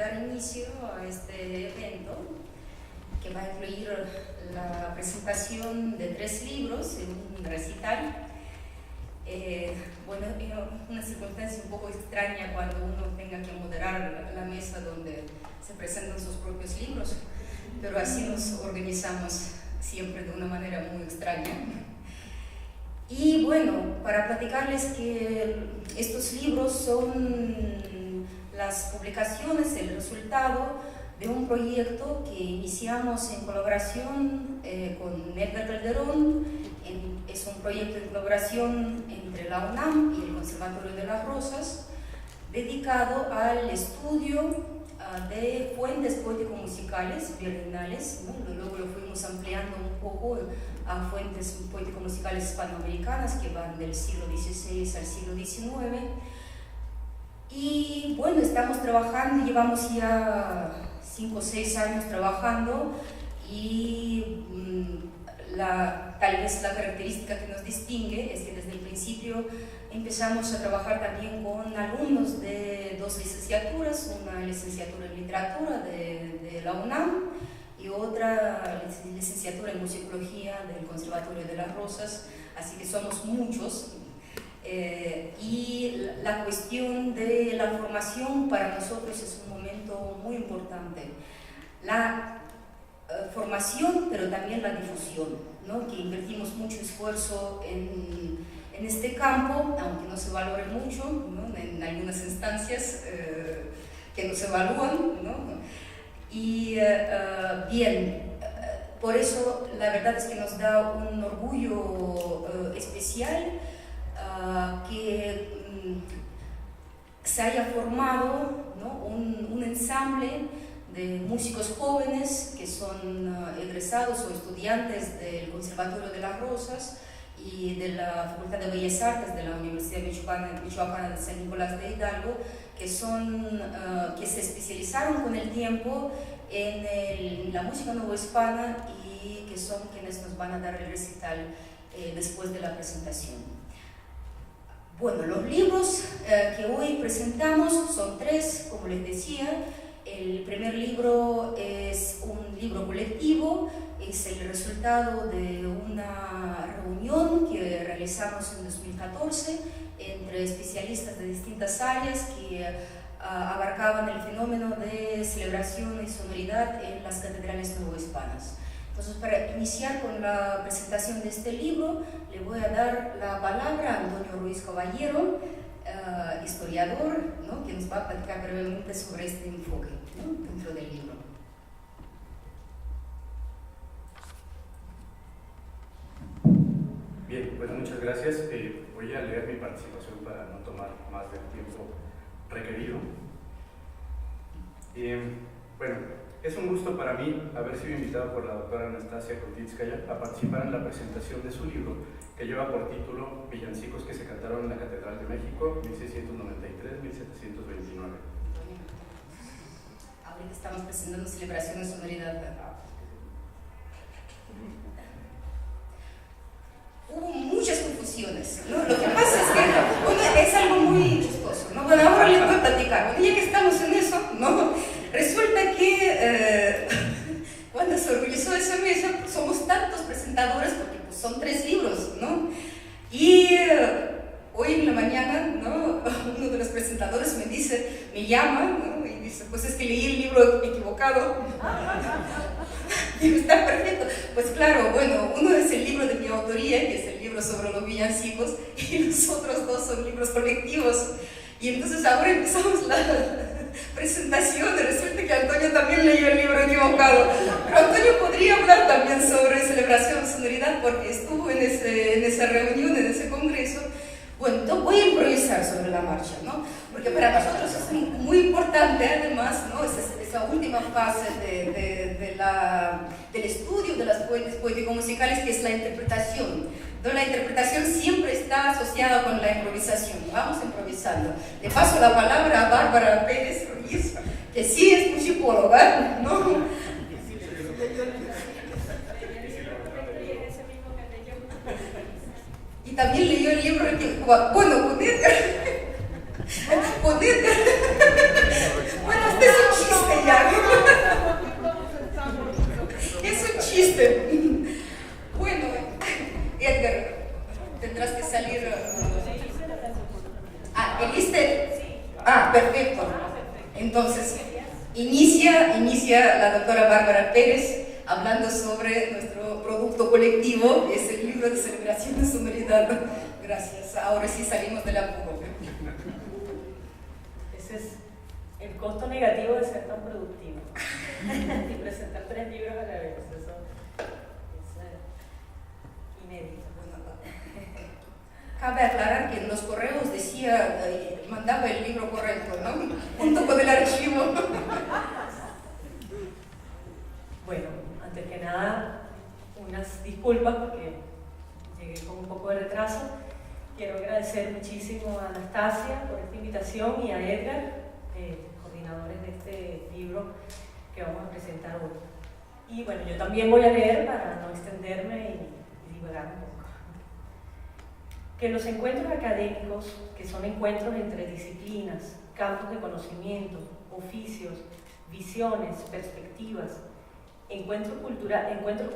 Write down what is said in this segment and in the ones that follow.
dar inicio a este evento que va a incluir la presentación de 3 libros en un recital. Bueno, es una circunstancia un poco extraña cuando uno tenga que moderar la mesa donde se presentan sus propios libros, pero así nos organizamos siempre de una manera muy extraña. Y bueno, para platicarles que estos libros son las publicaciones, el resultado de un proyecto que iniciamos en colaboración con Edgar Calderón. Es un proyecto de colaboración entre la UNAM y el Conservatorio de las Rosas, dedicado al estudio de fuentes poético-musicales virreinales, ¿no? Luego lo fuimos ampliando un poco a fuentes poético-musicales hispanoamericanas que van del siglo XVI al siglo XIX. Y bueno, estamos trabajando, llevamos ya 5 o 6 años trabajando, y tal vez la característica que nos distingue es que desde el principio empezamos a trabajar también con alumnos de 2 licenciaturas, una licenciatura en literatura de la UNAM y otra licenciatura en musicología del Conservatorio de las Rosas, así que somos muchos. Y la cuestión de la formación para nosotros es un momento muy importante. La formación, pero también la difusión, ¿no? Que invertimos mucho esfuerzo en este campo, aunque no se valore mucho, ¿no? En algunas instancias que no se evalúan, ¿no? Y bien, por eso la verdad es que nos da un orgullo especial que se haya formado, ¿no? un ensamble de músicos jóvenes que son egresados o estudiantes del Conservatorio de las Rosas y de la Facultad de Bellas Artes de la Universidad Michoacana de San Nicolás de Hidalgo, que se especializaron con el tiempo en la música novohispana y que son quienes nos van a dar el recital después de la presentación. Bueno, los libros que hoy presentamos son 3, como les decía. El primer libro es un libro colectivo, es el resultado de una reunión que realizamos en 2014 entre especialistas de distintas áreas que abarcaban el fenómeno de celebración y sonoridad en las catedrales novohispanas. Entonces, para iniciar con la presentación de este libro, le voy a dar la palabra a Antonio Ruiz Caballero, historiador, ¿no? Que nos va a platicar brevemente sobre este enfoque, ¿no? Dentro del libro. Bien, pues muchas gracias. Voy a leer mi participación para no tomar más del tiempo requerido. Bueno, es un gusto para mí haber sido invitado por la doctora Anastasia Krutitskaya a participar en la presentación de su libro, que lleva por título Villancicos que se cantaron en la Catedral de México, 1693-1729. Ahorita estamos presentando celebración de sonoridad. Hubo muchas confusiones, ¿no? Lo que pasa es que es algo muy chistoso, ¿no? Bueno, ahora les voy a platicar. Bueno, ya que estamos en eso, ¿no? Resulta que cuando se organizó esa mesa, pues, somos tantos presentadores, porque pues, son 3 libros, ¿no? Y hoy en la mañana, ¿no? Uno de los presentadores me llama, ¿no? Y dice, pues es que leí el libro equivocado. Y está perfecto. Pues claro, bueno, uno es el libro de mi autoría, que es el libro sobre los villancicos, y los otros 2 son libros colectivos. Y entonces ahora empezamos la presentación y resulta que Antonio también leyó el libro equivocado. Pero Antonio podría hablar también sobre celebración de sonoridad porque estuvo en esa reunión, en ese congreso. Bueno, entonces voy a improvisar sobre la marcha, ¿no? Porque para nosotros es muy importante, además, ¿no? Esa última fase del estudio de las fuentes poético-musicales, que es la interpretación. Entonces, la interpretación siempre está asociada con la improvisación. Vamos improvisando. Le paso la palabra a Bárbara Pérez Ruiz, que sí es musicóloga, ¿no? Y también leyó el libro que, bueno, poner. Bueno, este es un chiste. chiste ya. Es un chiste. Bueno, Edgar, tendrás que salir. ¿El ISTE? Perfecto. Entonces, inicia la doctora Bárbara Pérez hablando sobre nuestro producto colectivo, es el libro de celebración de sonoridad. Gracias. Ahora sí salimos del apuro. Ese es el costo negativo de ser tan productivo y presentar 3 libros a la vez. Eso es inédito. Cabe aclarar que en los correos decía, mandaba el libro correcto, ¿no? Junto con el archivo. Bueno, antes que nada, unas disculpas porque llegué con un poco de retraso. Quiero agradecer muchísimo a Anastasia por esta invitación y a Edgar, coordinadores de este libro que vamos a presentar hoy. Y bueno, yo también voy a leer para no extenderme y divagar un poco. Que los encuentros académicos, que son encuentros entre disciplinas, campos de conocimiento, oficios, visiones, perspectivas, encuentros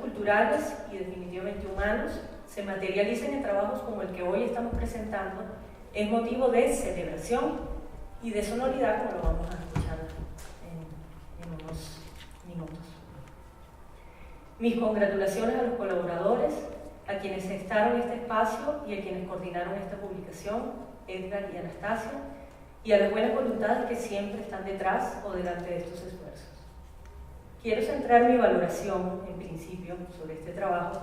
culturales y definitivamente humanos, se materializan en trabajos como el que hoy estamos presentando, es motivo de celebración y de sonoridad, como lo vamos a escuchar en unos minutos. Mis congratulaciones a los colaboradores, a quienes gestaron este espacio y a quienes coordinaron esta publicación, Edgar y Anastasia, y a las buenas voluntades que siempre están detrás o delante de estos esfuerzos. Quiero centrar mi valoración, en principio, sobre este trabajo,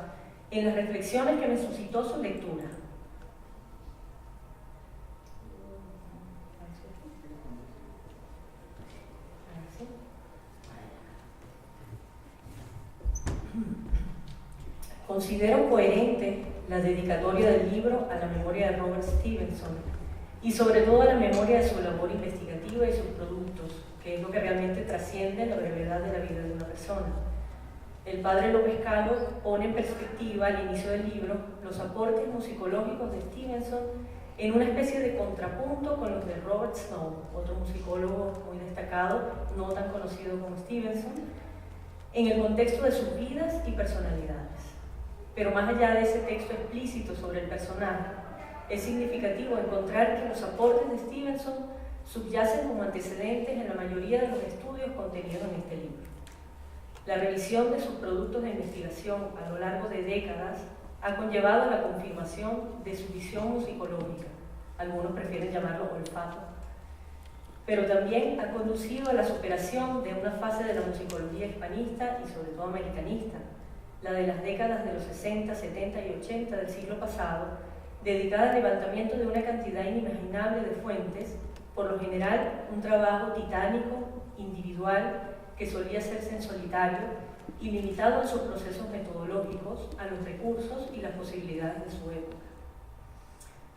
en las reflexiones que me suscitó su lectura. Considero coherente la dedicatoria del libro a la memoria de Robert Stevenson y sobre todo a la memoria de su labor investigativa y sus productos, que es lo que realmente trasciende la brevedad de la vida de una persona. El padre López Calo pone en perspectiva al inicio del libro los aportes musicológicos de Stevenson en una especie de contrapunto con los de Robert Snow, otro musicólogo muy destacado, no tan conocido como Stevenson, en el contexto de sus vidas y personalidades. Pero más allá de ese texto explícito sobre el personaje, es significativo encontrar que los aportes de Stevenson subyacen como antecedentes en la mayoría de los estudios contenidos en este libro. La revisión de sus productos de investigación a lo largo de décadas ha conllevado la confirmación de su visión musicológica, algunos prefieren llamarlo olfato, pero también ha conducido a la superación de una fase de la musicología hispanista y sobre todo americanista, la de las décadas de los 60, 70 y 80 del siglo pasado, dedicada al levantamiento de una cantidad inimaginable de fuentes, por lo general un trabajo titánico, individual, que solía hacerse en solitario y limitado en sus procesos metodológicos a los recursos y las posibilidades de su época.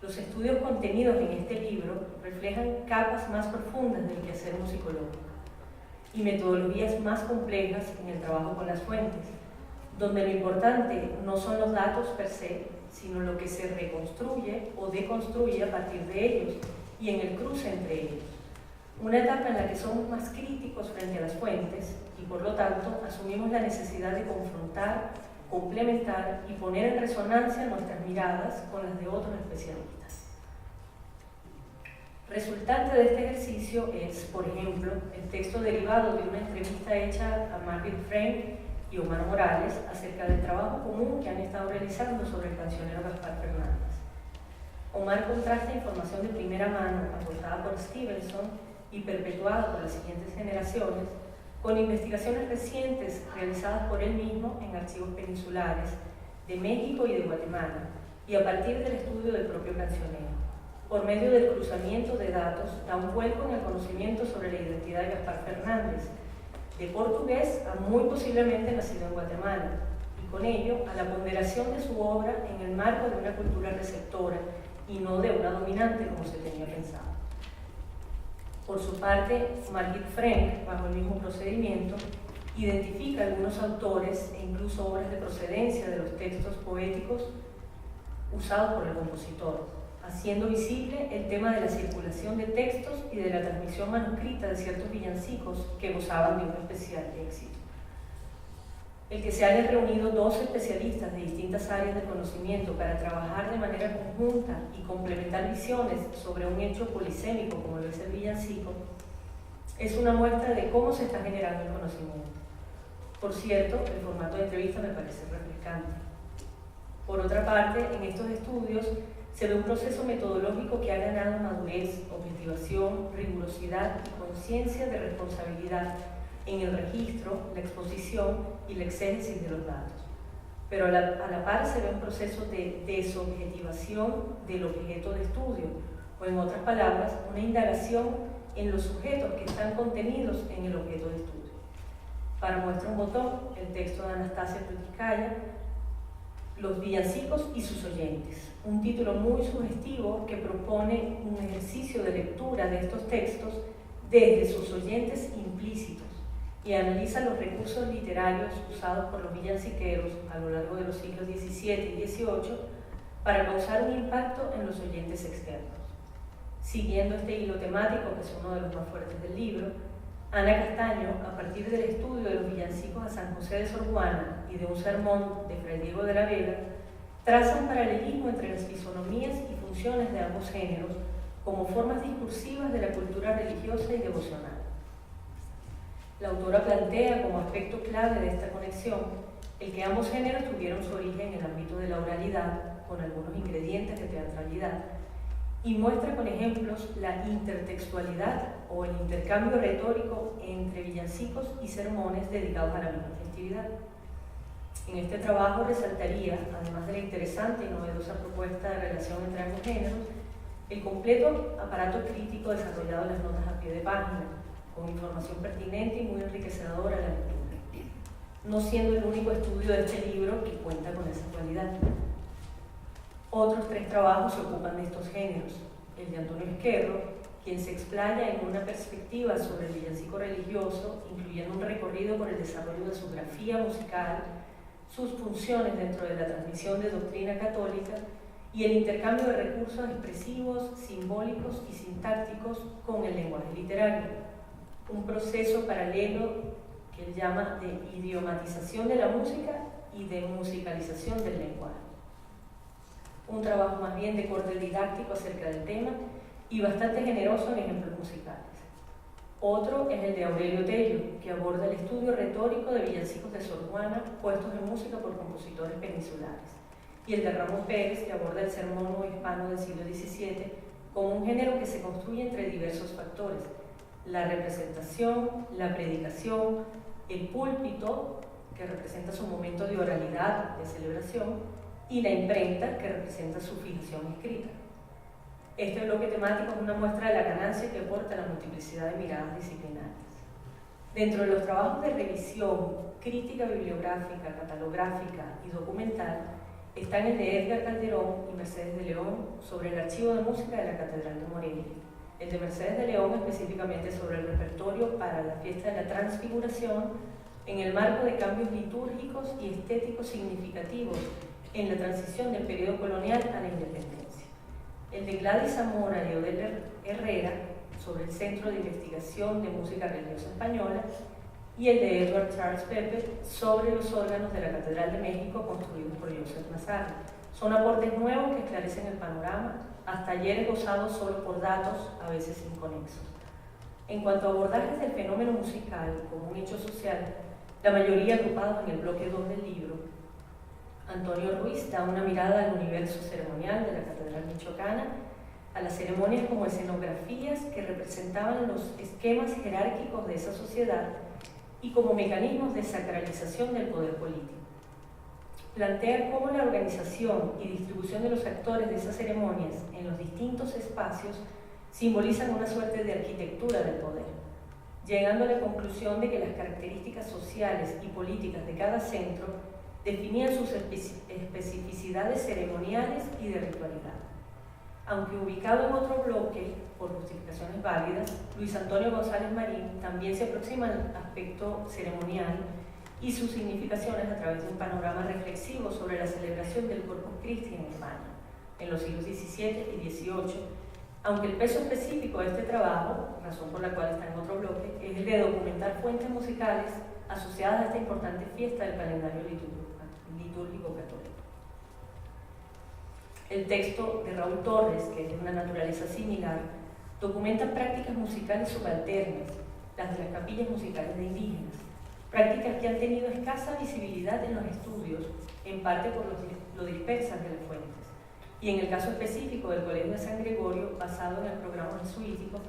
Los estudios contenidos en este libro reflejan capas más profundas del quehacer musicológico y metodologías más complejas en el trabajo con las fuentes, donde lo importante no son los datos per se, sino lo que se reconstruye o deconstruye a partir de ellos y en el cruce entre ellos. Una etapa en la que somos más críticos frente a las fuentes y por lo tanto asumimos la necesidad de confrontar, complementar y poner en resonancia nuestras miradas con las de otros especialistas. Resultante de este ejercicio es, por ejemplo, el texto derivado de una entrevista hecha a Margaret Frank y Omar Morales acerca del trabajo común que han estado realizando sobre el cancionero Gaspar Fernández. Omar contrasta información de primera mano aportada por Stevenson y perpetuada por las siguientes generaciones con investigaciones recientes realizadas por él mismo en archivos peninsulares de México y de Guatemala y a partir del estudio del propio cancionero. Por medio del cruzamiento de datos, da un vuelco en el conocimiento sobre la identidad de Gaspar Fernández, de portugués a muy posiblemente nacido en Guatemala, y con ello a la ponderación de su obra en el marco de una cultura receptora y no de una dominante como se tenía pensado. Por su parte, Margit Frank, bajo el mismo procedimiento, identifica algunos autores e incluso obras de procedencia de los textos poéticos usados por el compositor, haciendo visible el tema de la circulación de textos y de la transmisión manuscrita de ciertos villancicos que gozaban de un especial éxito. El que se hayan reunido dos especialistas de distintas áreas de conocimiento para trabajar de manera conjunta y complementar visiones sobre un hecho polisémico como lo es el villancico, es una muestra de cómo se está generando el conocimiento. Por cierto, el formato de entrevista me parece refrescante. Por otra parte, en estos estudios se ve un proceso metodológico que ha ganado madurez, objetivación, rigurosidad y conciencia de responsabilidad en el registro, la exposición y la exégesis de los datos. Pero a la par se ve un proceso de desobjetivación del objeto de estudio, o en otras palabras, una indagación en los sujetos que están contenidos en el objeto de estudio. Para muestra un botón, el texto de Anastasia Krutskaya, Los villancicos y sus oyentes, un título muy sugestivo que propone un ejercicio de lectura de estos textos desde sus oyentes implícitos y analiza los recursos literarios usados por los villanciqueros a lo largo de los siglos XVII y XVIII para causar un impacto en los oyentes externos. Siguiendo este hilo temático, que es uno de los más fuertes del libro, Ana Castaño, a partir del estudio de los villancicos a San José de Sor Juana y de un sermón de Fray Diego de la Vega, traza un paralelismo entre las fisonomías y funciones de ambos géneros como formas discursivas de la cultura religiosa y devocional. La autora plantea como aspecto clave de esta conexión el que ambos géneros tuvieron su origen en el ámbito de la oralidad, con algunos ingredientes de teatralidad, y muestra con ejemplos la intertextualidad o el intercambio retórico entre villancicos y sermones dedicados a la misma festividad. En este trabajo resaltaría, además de la interesante y novedosa propuesta de relación entre ambos géneros, el completo aparato crítico desarrollado en las notas a pie de página, con información pertinente y muy enriquecedora a la lectura, no siendo el único estudio de este libro que cuenta con esa cualidad. Otros tres trabajos se ocupan de estos géneros: el de Antonio Esquerro, quien se explaya en una perspectiva sobre el villancico religioso, incluyendo un recorrido por el desarrollo de su grafía musical, sus funciones dentro de la transmisión de doctrina católica y el intercambio de recursos expresivos, simbólicos y sintácticos con el lenguaje literario, un proceso paralelo que él llama de idiomatización de la música y de musicalización del lenguaje. Un trabajo más bien de corte didáctico acerca del tema y bastante generoso en ejemplos musicales. Otro es el de Aurelio Tello, que aborda el estudio retórico de villancicos de Sor Juana puestos en música por compositores peninsulares, y el de Ramos Pérez, que aborda el sermón hispano del siglo XVII como un género que se construye entre diversos factores: la representación, la predicación, el púlpito, que representa su momento de oralidad, de celebración, y la imprenta, que representa su fijación escrita. Este bloque temático es una muestra de la ganancia que aporta la multiplicidad de miradas disciplinarias. Dentro de los trabajos de revisión, crítica bibliográfica, catalográfica y documental, están el de Edgar Calderón y Mercedes de León sobre el archivo de música de la Catedral de Morelia, el de Mercedes de León específicamente sobre el repertorio para la fiesta de la Transfiguración en el marco de cambios litúrgicos y estéticos significativos en la transición del periodo colonial a la independencia. El de Gladys Zamora y Odel Herrera sobre el Centro de Investigación de Música Religiosa Española y el de Edward Charles Pepe sobre los órganos de la Catedral de México construidos por Joseph Massari. Son aportes nuevos que esclarecen el panorama, hasta ayer gozados solo por datos, a veces inconexos. En cuanto a abordajes del fenómeno musical como un hecho social, la mayoría agrupados en el bloque 2 del libro, Antonio Ruiz da una mirada al universo ceremonial de la Catedral Michoacana, a las ceremonias como escenografías que representaban los esquemas jerárquicos de esa sociedad y como mecanismos de sacralización del poder político. Plantea cómo la organización y distribución de los actores de esas ceremonias en los distintos espacios simbolizan una suerte de arquitectura del poder, llegando a la conclusión de que las características sociales y políticas de cada centro definían sus especificidades ceremoniales y de ritualidad. Aunque ubicado en otro bloque, por justificaciones válidas, Luis Antonio González Marín también se aproxima al aspecto ceremonial y sus significaciones a través de un panorama reflexivo sobre la celebración del Corpus Christi en España, en los siglos XVII y XVIII, aunque el peso específico de este trabajo, razón por la cual está en otro bloque, es el de documentar fuentes musicales asociadas a esta importante fiesta del calendario litúrgico católico. El texto de Raúl Torres, que es de una naturaleza similar, documenta prácticas musicales subalternas, las de las capillas musicales de indígenas, prácticas que han tenido escasa visibilidad en los estudios, en parte por lo dispersas de las fuentes. Y en el caso específico del Colegio de San Gregorio, basado en el programa jesuítico,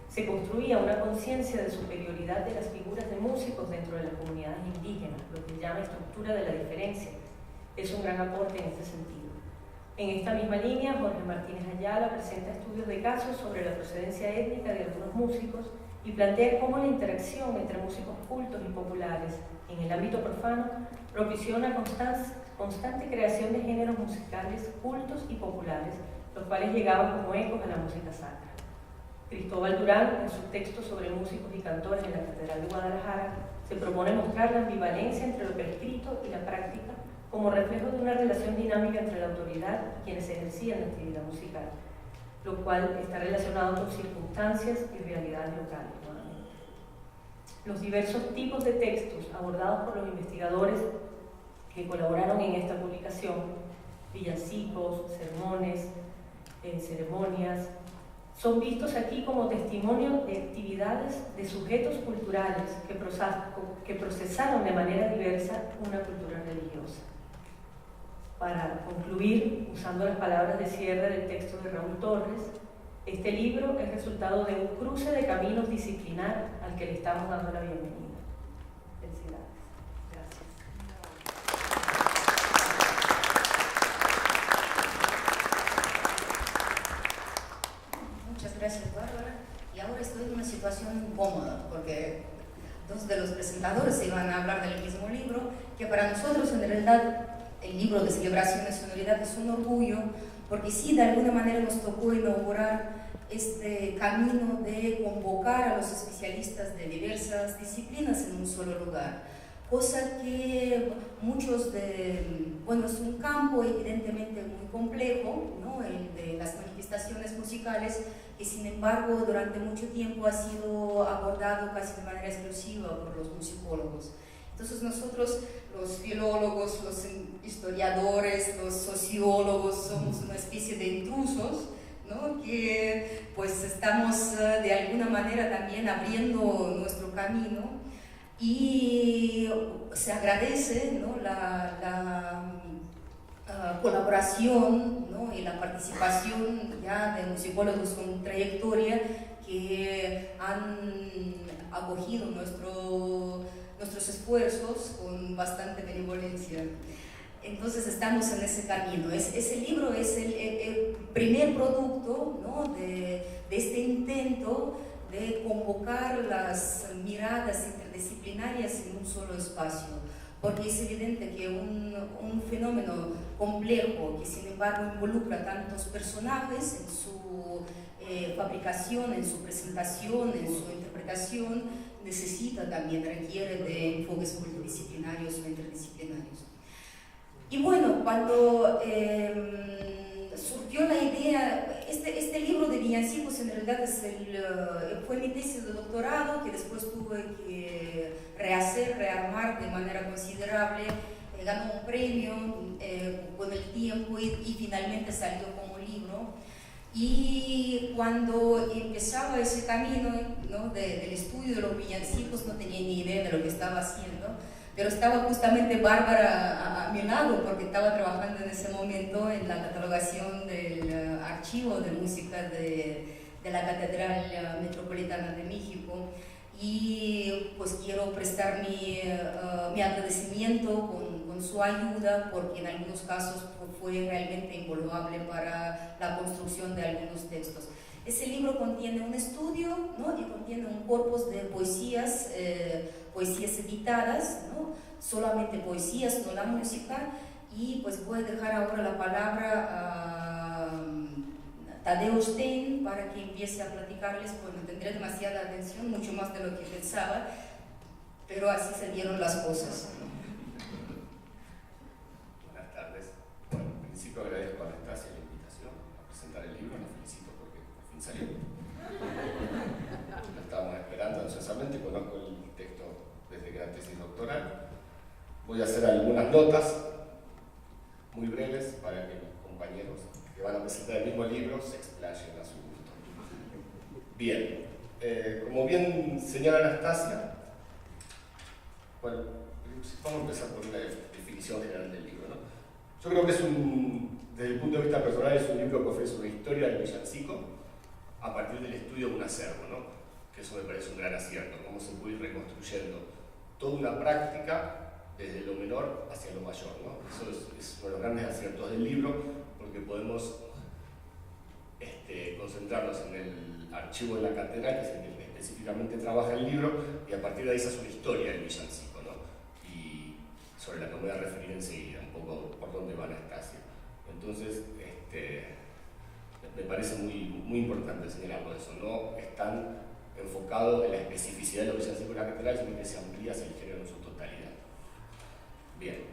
se construía una conciencia de superioridad de las figuras de músicos dentro de las comunidades indígenas, lo que se llama estructura de la diferencia. Es un gran aporte en este sentido. En esta misma línea, Jorge Martínez Ayala presenta estudios de casos sobre la procedencia étnica de algunos músicos y plantea cómo la interacción entre músicos cultos y populares en el ámbito profano propició una constante creación de géneros musicales cultos y populares, los cuales llegaban como ecos a la música sacra. Cristóbal Durán, en su texto sobre músicos y cantores en la Catedral de Guadalajara, se propone mostrar la ambivalencia entre lo prescrito y la práctica como reflejo de una relación dinámica entre la autoridad y quienes ejercían la actividad musical, lo cual está relacionado con circunstancias y realidades locales. Los diversos tipos de textos abordados por los investigadores que colaboraron en esta publicación, villancicos, sermones, ceremonias, son vistos aquí como testimonio de actividades de sujetos culturales que procesaron de manera diversa una cultura religiosa. Para concluir, usando las palabras de cierre del texto de Raúl Torres, este libro es resultado de un cruce de caminos disciplinar al que le estamos dando la bienvenida. Felicidades. Gracias. Muchas gracias, Bárbara. Y ahora estoy en una situación incómoda, porque dos de los presentadores se iban a hablar del mismo libro, que para nosotros en realidad el libro de Celebración de Sonoridad es un orgullo, porque sí, de alguna manera nos tocó inaugurar este camino de convocar a los especialistas de diversas disciplinas en un solo lugar, cosa que muchos bueno, es un campo evidentemente muy complejo, ¿no? El de las manifestaciones musicales, que sin embargo durante mucho tiempo ha sido abordado casi de manera exclusiva por los musicólogos. Entonces nosotros, los filólogos, los historiadores, los sociólogos, somos una especie de intrusos, ¿no? Que pues estamos de alguna manera también abriendo nuestro camino, y se agradece, ¿no? la colaboración, ¿no? Y la participación ya de musicólogos con trayectoria que han acogido nuestros esfuerzos con bastante benevolencia. Entonces estamos en ese camino. Ese libro es el primer producto, ¿no? de este intento de convocar las miradas interdisciplinarias en un solo espacio, porque es evidente que un fenómeno complejo que sin embargo involucra tantos personajes en su fabricación, en su presentación, en su interpretación, necesita también, requiere de enfoques multidisciplinarios o interdisciplinarios. Y bueno, cuando surgió la idea, este libro de villancicos en realidad fue mi tesis de doctorado, que después tuve que rearmar de manera considerable, ganó un premio con el tiempo y finalmente salió como libro. Y cuando empezaba ese camino, ¿no? del estudio de los villancicos, no tenía ni idea de lo que estaba haciendo, pero estaba justamente Bárbara a mi lado, porque estaba trabajando en ese momento en la catalogación del archivo de música de la Catedral Metropolitana de México, y pues quiero prestar mi agradecimiento con su ayuda, porque en algunos casos fue realmente invaluable para la construcción de algunos textos. Ese libro contiene un estudio, ¿no? Y contiene un corpus de poesías, poesías editadas, ¿no? Solamente poesías, no la música, y pues voy a dejar ahora la palabra a Tadeusz Stein para que empiece a platicarles, pues no tendré demasiada atención, mucho más de lo que pensaba, pero así se dieron las cosas. Buenas tardes. Bueno, en principio agradezco a Anastasia la invitación. la tesis doctoral. Voy a hacer algunas notas muy breves para que los compañeros que van a presentar el mismo libro se explayen a su gusto. Bien, como bien señala Anastasia, bueno, vamos a empezar por una definición general del libro, ¿no? Yo creo que desde el punto de vista personal, es un libro que ofrece una historia del villancico a partir del estudio de un acervo, ¿no? Que eso me parece un gran acierto, cómo se puede ir reconstruyendo toda una práctica desde lo menor hacia lo mayor, ¿no? Eso es uno de los grandes aciertos del libro, porque podemos concentrarnos en el archivo de la catedral, que es el que específicamente trabaja el libro, y a partir de ahí se hace una historia del villancico, ¿no? Y sobre la que me voy a referir enseguida, un poco por dónde va Anastasia. Entonces, me parece muy importante señalarlo eso, no es tan enfocado en la especificidad de los villancicos de la catedral, sino que se amplía hacia el género en su totalidad. Bien,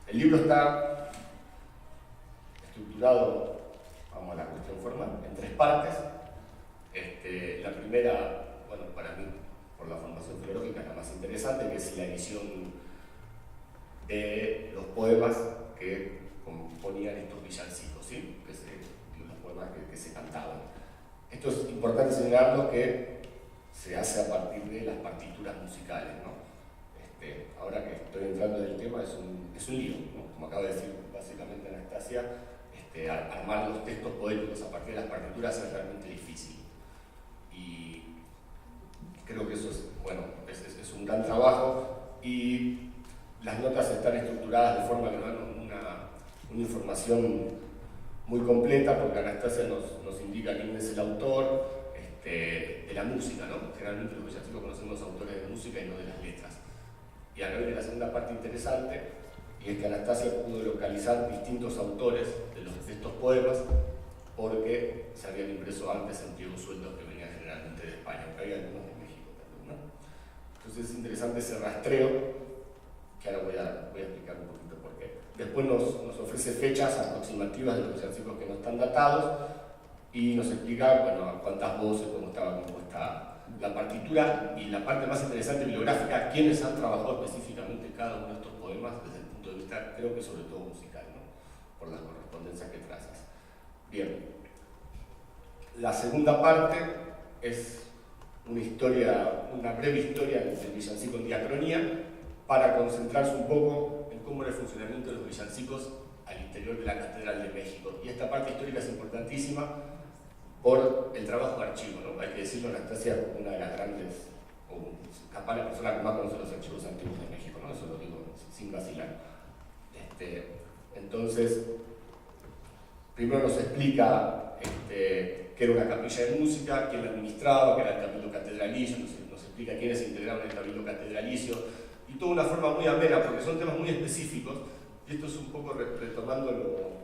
el libro está estructurado, vamos a la cuestión formal, en 3 partes. La primera, bueno, para mí, por la formación filológica, es la más interesante, que es la edición de los poemas que componían estos villancicos, ¿sí? Los poemas que se cantaban. Esto es importante señalarlo, que se hace a partir de las partituras musicales, ¿no? Ahora que estoy entrando en el tema, es un lío, ¿no? Como acaba de decir básicamente Anastasia, armar los textos poéticos a partir de las partituras es realmente difícil. Y creo que eso es un gran trabajo, y las notas están estructuradas de forma que no dan una información muy completa, porque Anastasia nos indica quién es el autor de la música, ¿no? Generalmente los villancicos conocemos autores de música y no de las letras. Y acá viene la segunda parte interesante, y es que Anastasia pudo localizar distintos autores de estos poemas, porque se habían impreso antes en pliegos sueltos que venían generalmente de España, aunque había algunos de México también, ¿no? Entonces es interesante ese rastreo, que ahora voy a explicar un poquito por qué. Después nos ofrece fechas aproximativas de los villancicos que no están datados, y nos explica, bueno, cuántas voces, cómo estaba compuesta la partitura, y la parte más interesante bibliográfica, quiénes han trabajado específicamente cada uno de estos poemas desde el punto de vista, creo que sobre todo musical, ¿no? Por las correspondencias que trazas. Bien, la segunda parte es una breve historia del villancico en diacronía, para concentrarse un poco en cómo era el funcionamiento de los villancicos al interior de la Catedral de México. Y esta parte histórica es importantísima por el trabajo de archivo, ¿no? Hay que decirlo, Anastasia es una de las grandes, o capaz la persona que más conoce los archivos antiguos de México, ¿no? Eso lo digo sin vacilar. Entonces, primero nos explica que era una capilla de música, quién la administraba, que era el Cabildo Catedralicio, nos explica quiénes se integraban en el Cabildo Catedralicio, y toda una forma muy amena, porque son temas muy específicos, y esto es un poco retomando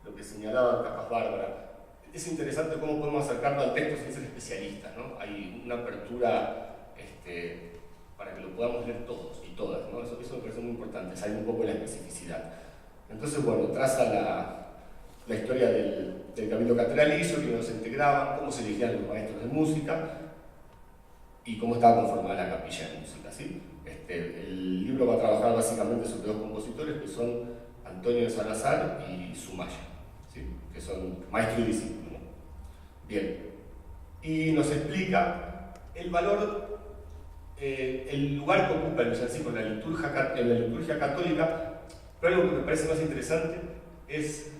lo que señalaba capaz Bárbara. Es interesante cómo podemos acercarnos al texto sin ser especialistas, ¿no? Hay una apertura para que lo podamos leer todos y todas, ¿no? Eso me parece muy importante, salir un poco de la especificidad. Entonces, bueno, traza la historia del Cabildo Catedralicio, quiénes se integraban, cómo se elegían los maestros de música y cómo estaba conformada la capilla de música, ¿sí? El libro va a trabajar básicamente sobre 2 compositores, que son Antonio de Salazar y Sumaya, ¿sí? Que son maestro y discípulo, ¿no? Bien, y nos explica el valor, el lugar que ocupa el villancico en la liturgia católica, pero algo que me parece más interesante es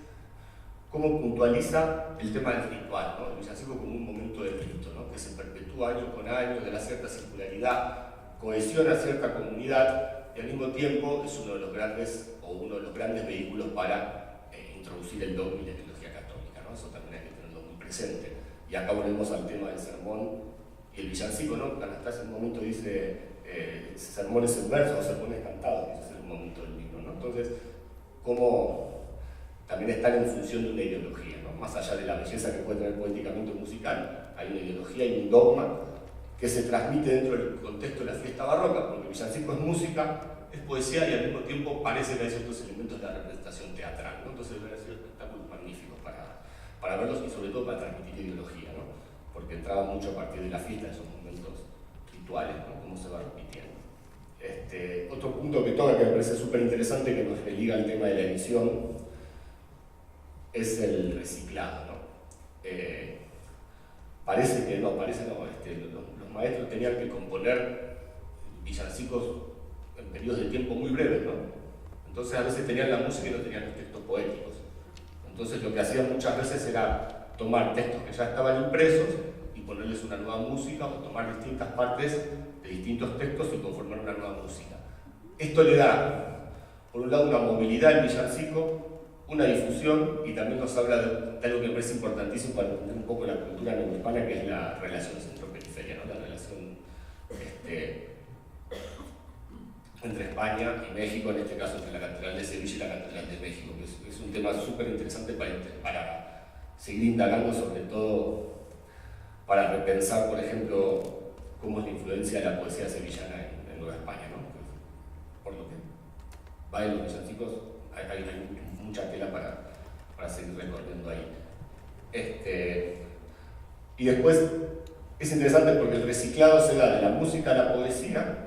cómo puntualiza el tema del ritual, ¿no? El villancico como un momento de rito, ¿no? Que se perpetúa año con año, de la cierta circularidad, cohesiona cierta comunidad, y al mismo tiempo es uno de los grandes vehículos para introducir el dogma y la teología católica, ¿no? Eso también hay que tenerlo muy presente. Y acá volvemos al tema del sermón y el villancico, ¿no? Anastasia en un momento dice sermones en verso o sermones cantados, ese es el momento del libro, ¿no? Entonces, cómo también están en función de una ideología, ¿no? Más allá de la belleza que puede tener poéticamente o musical, hay una ideología y un dogma que se transmite dentro del contexto de la fiesta barroca, porque el villancico es música, es poesía, y al mismo tiempo parece que hay ciertos elementos de la representación teatral, ¿no? Entonces deben ser espectáculos magníficos para verlos, y sobre todo para transmitir ideología, ¿no? Porque entraba mucho a partir de la fiesta, esos momentos rituales, ¿no? Cómo se va repitiendo. Otro punto que toca, que me parece súper interesante, que nos liga al tema de la edición, es el reciclado, ¿no? Parece que no, los maestros tenían que componer villancicos en periodos de tiempo muy breves, ¿no? Entonces a veces tenían la música y no tenían los textos poéticos. Entonces lo que hacían muchas veces era tomar textos que ya estaban impresos y ponerles una nueva música, o tomar distintas partes de distintos textos y conformar una nueva música. Esto le da, por un lado, una movilidad al villancico, una difusión, y también nos habla de algo que me parece importantísimo para entender un poco la cultura neohispana, que es la relación centro-periferia, ¿no? La relación entre España y México, en este caso entre la Catedral de Sevilla y la Catedral de México, que es un tema súper interesante para seguir indagando, sobre todo para repensar, por ejemplo, cómo es la influencia de la poesía sevillana en Nueva España, ¿no? Por lo que va en los villancicos, hay mucha tela para seguir recorriendo ahí. Y después es interesante porque el reciclado se da de la música a la poesía,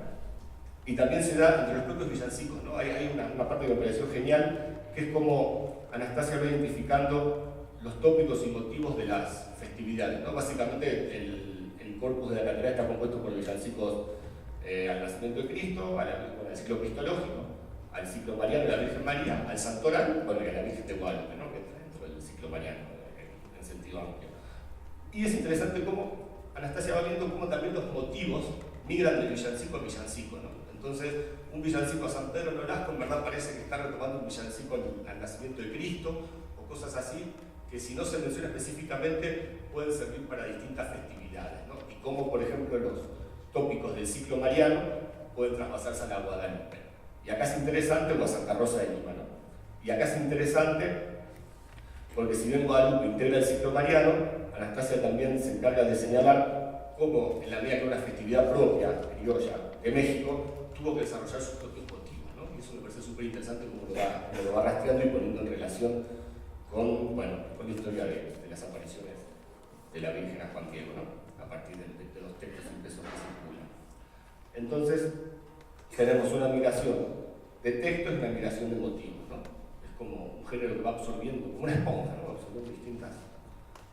y también se da entre los propios villancicos, ¿no? Hay una parte que me pareció genial, que es como Anastasia va identificando los tópicos y motivos de las festividades, ¿no? Básicamente el corpus de la catedral está compuesto por villancicos al nacimiento de Cristo, al ciclo cristológico, al ciclo mariano de la Virgen María, al Santoral, bueno, y a la Virgen de Guadalupe, ¿no? Que entra dentro del ciclo mariano en sentido amplio. Y es interesante cómo Anastasia va viendo cómo también los motivos migran de villancico a villancico, ¿no? Entonces, un villancico a San Pedro Nolasco en verdad parece que está retomando un villancico al nacimiento de Cristo, o cosas así, que si no se menciona específicamente pueden servir para distintas festividades, ¿no? Y como, por ejemplo, los tópicos del ciclo mariano pueden traspasarse a la Guadalupe. Y acá es interesante, o a Santa Rosa de Lima, ¿no? Y acá es interesante porque si bien Guadalupe integra el ciclo mariano, Anastasia también se encarga de señalar cómo, en la medida que una festividad propia, criolla, de México, tuvo que desarrollar sus propios motivos, ¿no? Y eso me parece súper interesante cómo lo va rastreando y poniendo en relación con la historia de las apariciones de la Virgen a Juan Diego, ¿no? A partir de los textos impresos que circulan. Entonces, tenemos una migración de texto y una migración de motivos, ¿no? Es como un género que va absorbiendo, como una esponja, ¿no? Absorbiendo distintas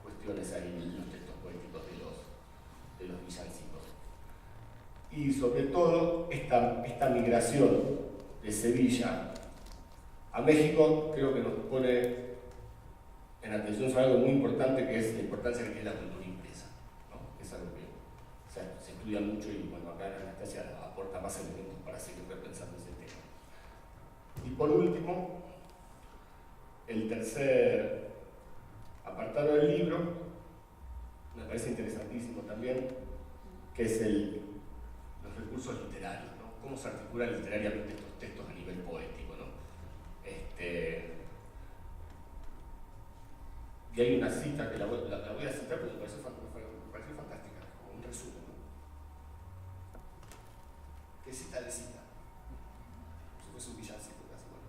cuestiones ahí en los textos poéticos de los villancicos. Y sobre todo, esta migración de Sevilla a México creo que nos pone en atención sobre algo muy importante, que es la importancia que tiene la cultura impresa, ¿no? Es algo que se estudia mucho, y bueno, acá Anastasia aporta más elementos para seguir repensando ese tema. Y por último, el tercer apartado del libro me parece interesantísimo también, que es los recursos literarios, ¿no? Cómo se articulan literariamente estos textos a nivel poético, ¿no? Y hay una cita que la voy a citar porque me pareció fantástica, como un resumen, ¿no? ¿Qué cita de cita? Es un villancico casi, bueno.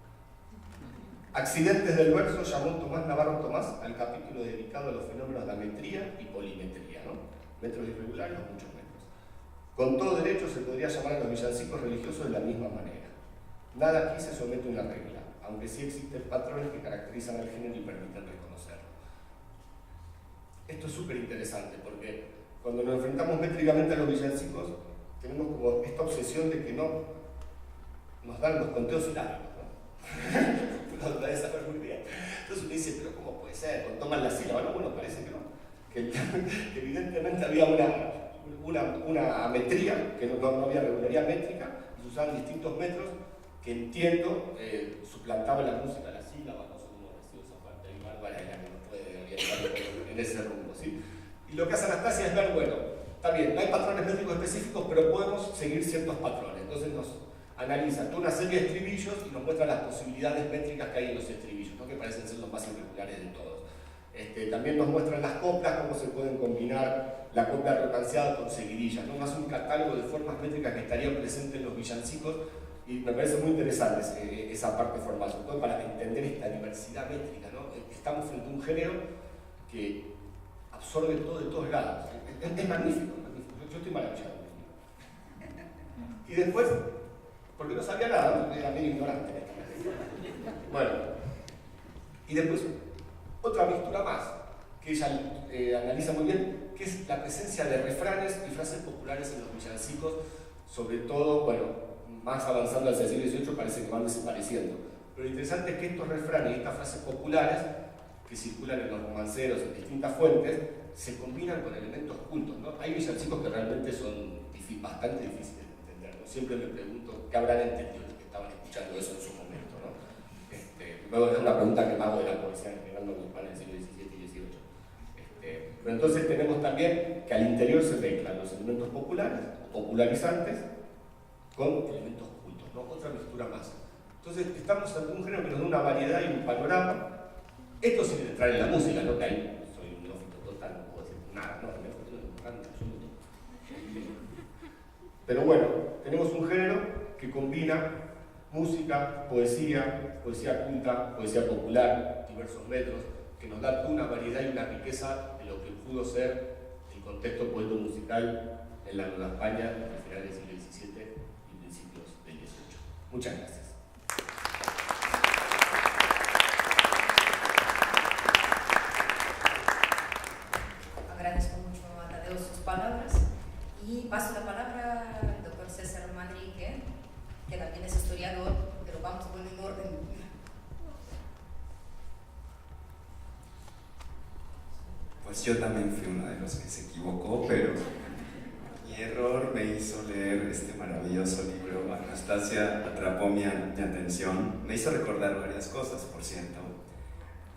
Accidentes del verso llamó Tomás Navarro Tomás al capítulo dedicado a los fenómenos de metría y polimetría, ¿no? Metros irregulares o muchos metros. Con todo derecho se podría llamar a los villancicos religiosos de la misma manera. Nada aquí se somete a una regla, aunque sí existen patrones que caracterizan al género y permiten reconocerlo. Esto es súper interesante porque cuando nos enfrentamos métricamente a los villancicos, tenemos como esta obsesión de que no nos dan los conteos largos, ¿no? Nos da de saber muy bien. Entonces uno dice, pero ¿cómo puede ser? Cuando toman la sílaba, ¿no? Bueno, parece que no. Que evidentemente había una metría, que no había regularidad métrica, y se usaban distintos metros que entiendo suplantaban la música, la sílaba, no sé cómo decir esa parte, y Bárbara es la que nos puede orientar en ese rumbo, ¿sí? Y lo que hace Anastasia es ver, bueno, está bien, no hay patrones métricos específicos, pero podemos seguir ciertos patrones. Entonces nos analiza toda una serie de estribillos y nos muestra las posibilidades métricas que hay en los estribillos, ¿no? Que parecen ser los más irregulares de todos. También nos muestran las coplas, cómo se pueden combinar la copla romanceada con seguidillas, ¿no? Más un catálogo de formas métricas que estarían presentes en los villancicos, y me parece muy interesante esa parte formal, sobre todo para entender esta diversidad métrica, ¿no? Estamos frente a un género que absorbe todo de todos lados. Es magnífico, magnífico. Yo estoy maravillado. Y después, porque no sabía nada, era medio ignorante. Bueno, y después otra mixtura más, que ella analiza muy bien, que es la presencia de refranes y frases populares en los villancicos, sobre todo, bueno, más avanzando hacia el siglo XVIII parece que van desapareciendo. Pero lo interesante es que estos refranes y estas frases populares, que circulan en los romanceros en distintas fuentes, se combinan con elementos cultos, ¿no? Hay villancicos que realmente son bastante difíciles de entender, ¿no? Siempre me pregunto qué habrán entendido los que estaban escuchando eso en su momento, ¿no? Luego es una pregunta que me hago de la poesía en general, no del siglo XVII y XVIII. Pero entonces tenemos también que al interior se mezclan los elementos populares, popularizantes, con elementos cultos, ¿no? Otra mixtura más. Entonces estamos ante un género que nos da una variedad y un panorama. Esto sin entrar en la música, ¿no? Que ahí soy un neófito total, no puedo decir nada, no, no en absoluto. Pero bueno, tenemos un género que combina música, poesía culta, poesía popular, diversos métodos, que nos da una variedad y una riqueza de lo que pudo ser el contexto poético-musical en la Nueva España a finales del siglo XVII y principios del XVIII. Muchas gracias. Agradezco mucho a Tadeo sus palabras y paso la palabra al doctor César Manrique, que también es historiador, pero vamos con un orden. Pues yo también fui uno de los que se equivocó, pero mi error me hizo leer este maravilloso libro. Anastasia atrapó mi atención, me hizo recordar varias cosas, por cierto.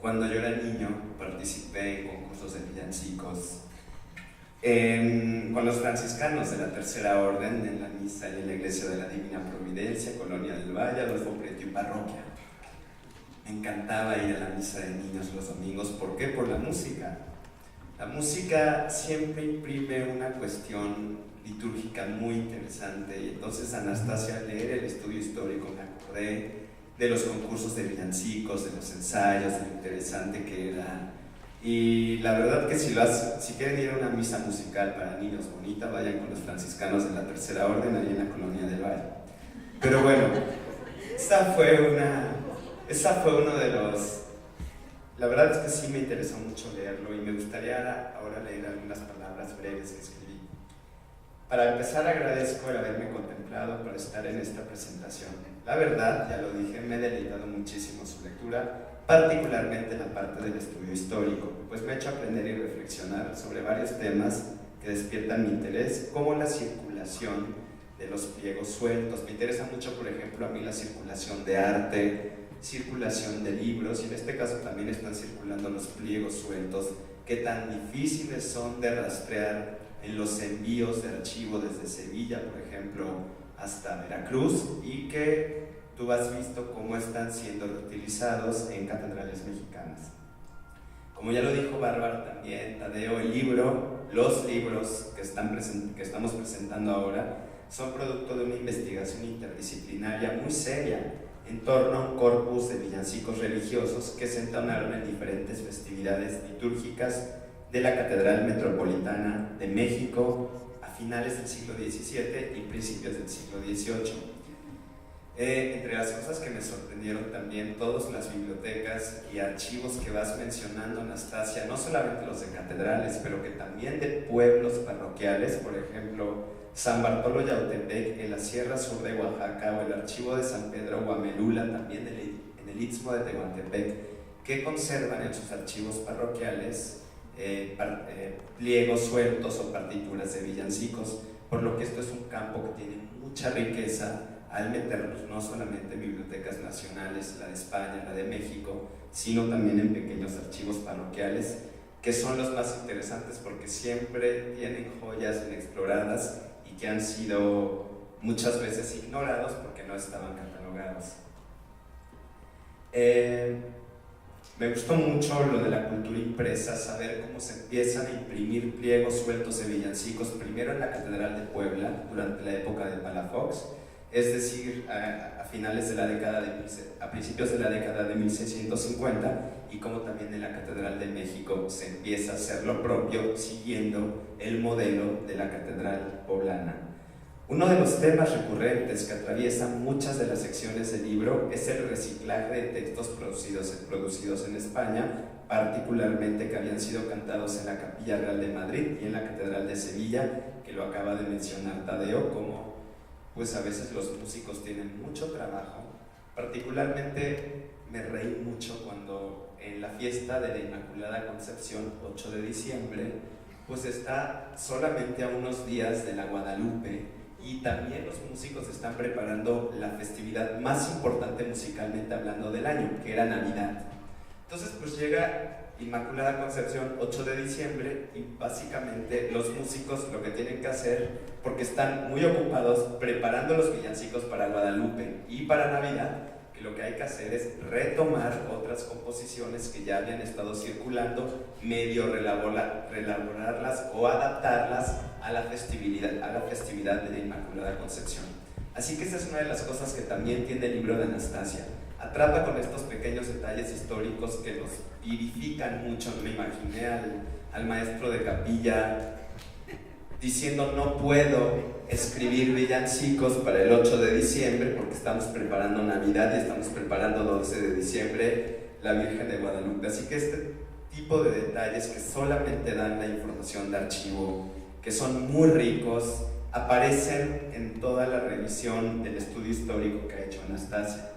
Cuando yo era niño participé en concursos de villancicos con los franciscanos de la Tercera Orden en la misa y en la iglesia de la Divina Providencia, Colonia del Valle, Adolfo Prieto y Parroquia. Me encantaba ir a la misa de niños los domingos. ¿Por qué? Por la música. La música siempre imprime una cuestión litúrgica muy interesante, y entonces Anastasia, al leer el estudio histórico, me acordé de los concursos de villancicos, de los ensayos, de lo interesante que era. Y la verdad que si quieren ir a una misa musical para niños bonita, vayan con los franciscanos de la Tercera Orden ahí en la Colonia del Valle. Pero bueno, esa fue uno de los... La verdad es que sí me interesó mucho leerlo y me gustaría ahora leer algunas palabras breves que escribí. Para empezar, agradezco el haberme contemplado para estar en esta presentación. La verdad, ya lo dije, me he deleitado muchísimo su lectura, particularmente la parte del estudio histórico, pues me ha hecho aprender y reflexionar sobre varios temas que despiertan mi interés, como la circulación de los pliegos sueltos. Me interesa mucho, por ejemplo, a mí la circulación de arte, circulación de libros, y en este caso también están circulando los pliegos sueltos, que tan difíciles son de rastrear en los envíos de archivo desde Sevilla, por ejemplo, hasta Veracruz, y que tú has visto cómo están siendo reutilizados en catedrales mexicanas. Como ya lo dijo Bárbara también, Tadeo, los libros que estamos presentando ahora son producto de una investigación interdisciplinaria muy seria en torno a un corpus de villancicos religiosos que se entonaron en diferentes festividades litúrgicas de la Catedral Metropolitana de México a finales del siglo XVII y principios del siglo XVIII. Entre las cosas que me sorprendieron también, todas las bibliotecas y archivos que vas mencionando, Anastasia, no solamente los de catedrales, pero que también de pueblos parroquiales, por ejemplo, San Bartolo Yautepec, en la Sierra Sur de Oaxaca, o el archivo de San Pedro Guamelula, también en el Istmo de Tehuantepec, que conservan en sus archivos parroquiales pliegos sueltos o partituras de villancicos, por lo que esto es un campo que tiene mucha riqueza al meternos no solamente en bibliotecas nacionales, la de España, la de México, sino también en pequeños archivos parroquiales, que son los más interesantes porque siempre tienen joyas inexploradas y que han sido muchas veces ignorados porque no estaban catalogados. Me gustó mucho lo de la cultura impresa, saber cómo se empiezan a imprimir pliegos sueltos de villancicos, primero en la Catedral de Puebla, durante la época de Palafox, es decir, a principios de la década de 1650, y como también en la Catedral de México se empieza a hacer lo propio, siguiendo el modelo de la Catedral poblana. Uno de los temas recurrentes que atraviesan muchas de las secciones del libro es el reciclaje de textos producidos en España, particularmente que habían sido cantados en la Capilla Real de Madrid y en la Catedral de Sevilla, que lo acaba de mencionar Tadeo, como pues a veces los músicos tienen mucho trabajo. Particularmente me reí mucho cuando en la fiesta de la Inmaculada Concepción, 8 de diciembre, pues está solamente a unos días de la Guadalupe, y también los músicos están preparando la festividad más importante musicalmente hablando del año, que era Navidad. Entonces pues llega Inmaculada Concepción, 8 de diciembre, y básicamente los músicos lo que tienen que hacer, porque están muy ocupados preparando los villancicos para Guadalupe y para Navidad, que lo que hay que hacer es retomar otras composiciones que ya habían estado circulando, medio reelaborarlas o adaptarlas a la festividad de la Inmaculada Concepción. Así que esa es una de las cosas que también tiene el libro de Anastasia. Atrapa con estos pequeños detalles históricos que los vivifican mucho. Me imaginé al maestro de capilla diciendo: no puedo escribir villancicos para el 8 de diciembre porque estamos preparando Navidad y estamos preparando 12 de diciembre la Virgen de Guadalupe. Así que este tipo de detalles que solamente dan la información de archivo, que son muy ricos, aparecen en toda la revisión del estudio histórico que ha hecho Anastasia.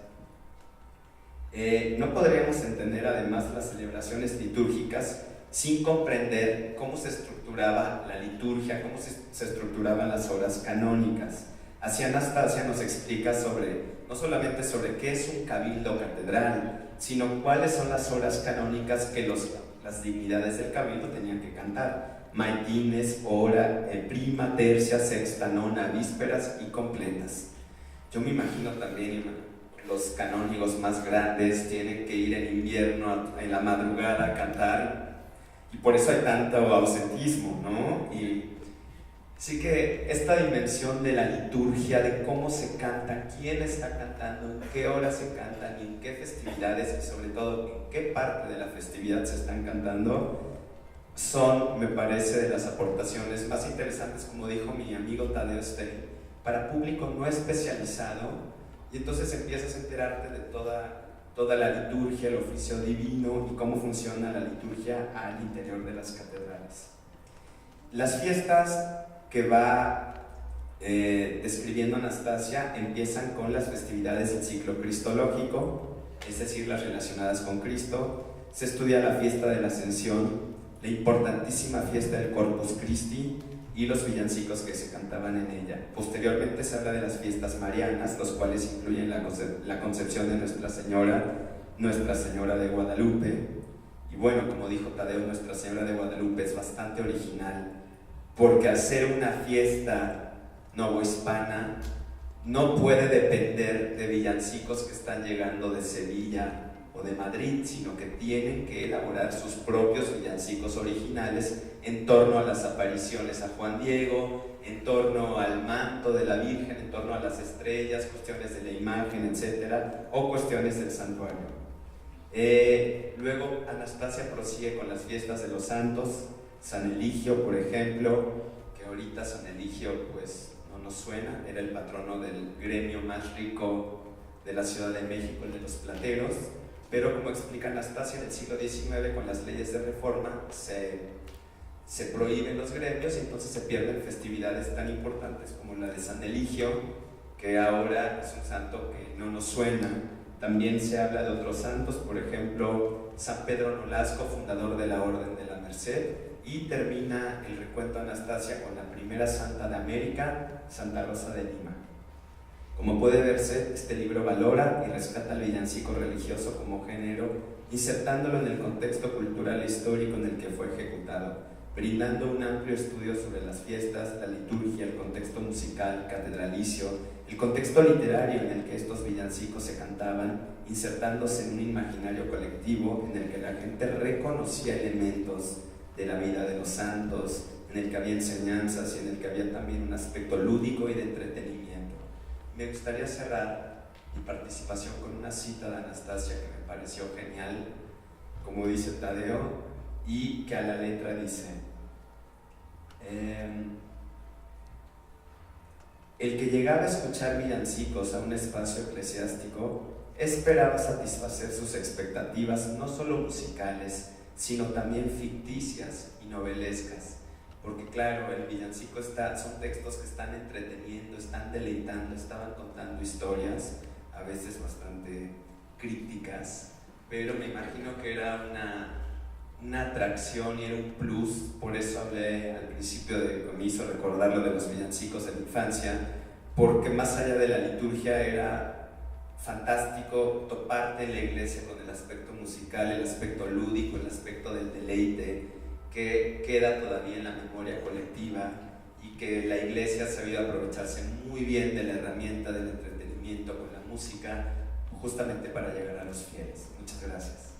No podríamos entender además las celebraciones litúrgicas sin comprender cómo se estructuraba la liturgia, cómo se estructuraban las horas canónicas. Así Anastasia nos explica no solamente sobre qué es un cabildo catedral, sino cuáles son las horas canónicas que las dignidades del cabildo tenían que cantar: maitines, hora, prima, tercia, sexta, nona, vísperas y completas. Yo me imagino también los canónigos más grandes tienen que ir en invierno en la madrugada a cantar, y por eso hay tanto ausentismo, ¿no? Y sí que esta dimensión de la liturgia, de cómo se canta, quién está cantando, en qué horas se cantan, y en qué festividades, y sobre todo en qué parte de la festividad se están cantando, son, me parece, de las aportaciones más interesantes, como dijo mi amigo Tadeo Stein, para público no especializado. Y entonces empiezas a enterarte de toda la liturgia, el oficio divino y cómo funciona la liturgia al interior de las catedrales. Las fiestas que va describiendo Anastasia empiezan con las festividades del ciclo cristológico, es decir, las relacionadas con Cristo. Se estudia la fiesta de la Ascensión, la importantísima fiesta del Corpus Christi y los villancicos que se cantaban en ella. Posteriormente se habla de las fiestas marianas, los cuales incluyen la concepción de Nuestra Señora de Guadalupe. Y bueno, como dijo Tadeo, Nuestra Señora de Guadalupe es bastante original, porque al ser una fiesta novohispana no puede depender de villancicos que están llegando de Sevilla o de Madrid, sino que tienen que elaborar sus propios villancicos originales en torno a las apariciones a Juan Diego, en torno al manto de la Virgen, en torno a las estrellas, cuestiones de la imagen, etcétera, o cuestiones del santuario. Luego Anastasia prosigue con las fiestas de los santos, San Eligio, por ejemplo, que ahorita San Eligio pues no nos suena, era el patrono del gremio más rico de la Ciudad de México, el de los plateros, pero como explica Anastasia, en el siglo XIX, con las leyes de reforma, se prohíben los gremios y entonces se pierden festividades tan importantes como la de San Eligio, que ahora es un santo que no nos suena. También se habla de otros santos, por ejemplo, San Pedro Nolasco, fundador de la Orden de la Merced, y termina el recuento de Anastasia con la primera santa de América, Santa Rosa de Lima. Como puede verse, este libro valora y rescata el villancico religioso como género, insertándolo en el contexto cultural e histórico en el que fue ejecutado, brindando un amplio estudio sobre las fiestas, la liturgia, el contexto musical, catedralicio, el contexto literario en el que estos villancicos se cantaban, insertándose en un imaginario colectivo en el que la gente reconocía elementos de la vida de los santos, en el que había enseñanzas y en el que había también un aspecto lúdico y de entretenimiento. Me gustaría cerrar mi participación con una cita de Anastasia que me pareció genial, como dice Tadeo, y que a la letra dice: El que llegaba a escuchar villancicos a un espacio eclesiástico esperaba satisfacer sus expectativas no solo musicales, sino también ficticias y novelescas. Porque claro, el villancico son textos que están entreteniendo, están deleitando, estaban contando historias, a veces bastante crípticas, pero me imagino que era una atracción y era un plus. Por eso hablé al principio que me hizo recordar lo de los villancicos de la infancia, porque más allá de la liturgia era fantástico toparte en la iglesia con el aspecto musical, el aspecto lúdico, el aspecto del deleite que queda todavía en la memoria colectiva, y que la iglesia ha sabido aprovecharse muy bien de la herramienta del entretenimiento con la música justamente para llegar a los fieles. Muchas gracias.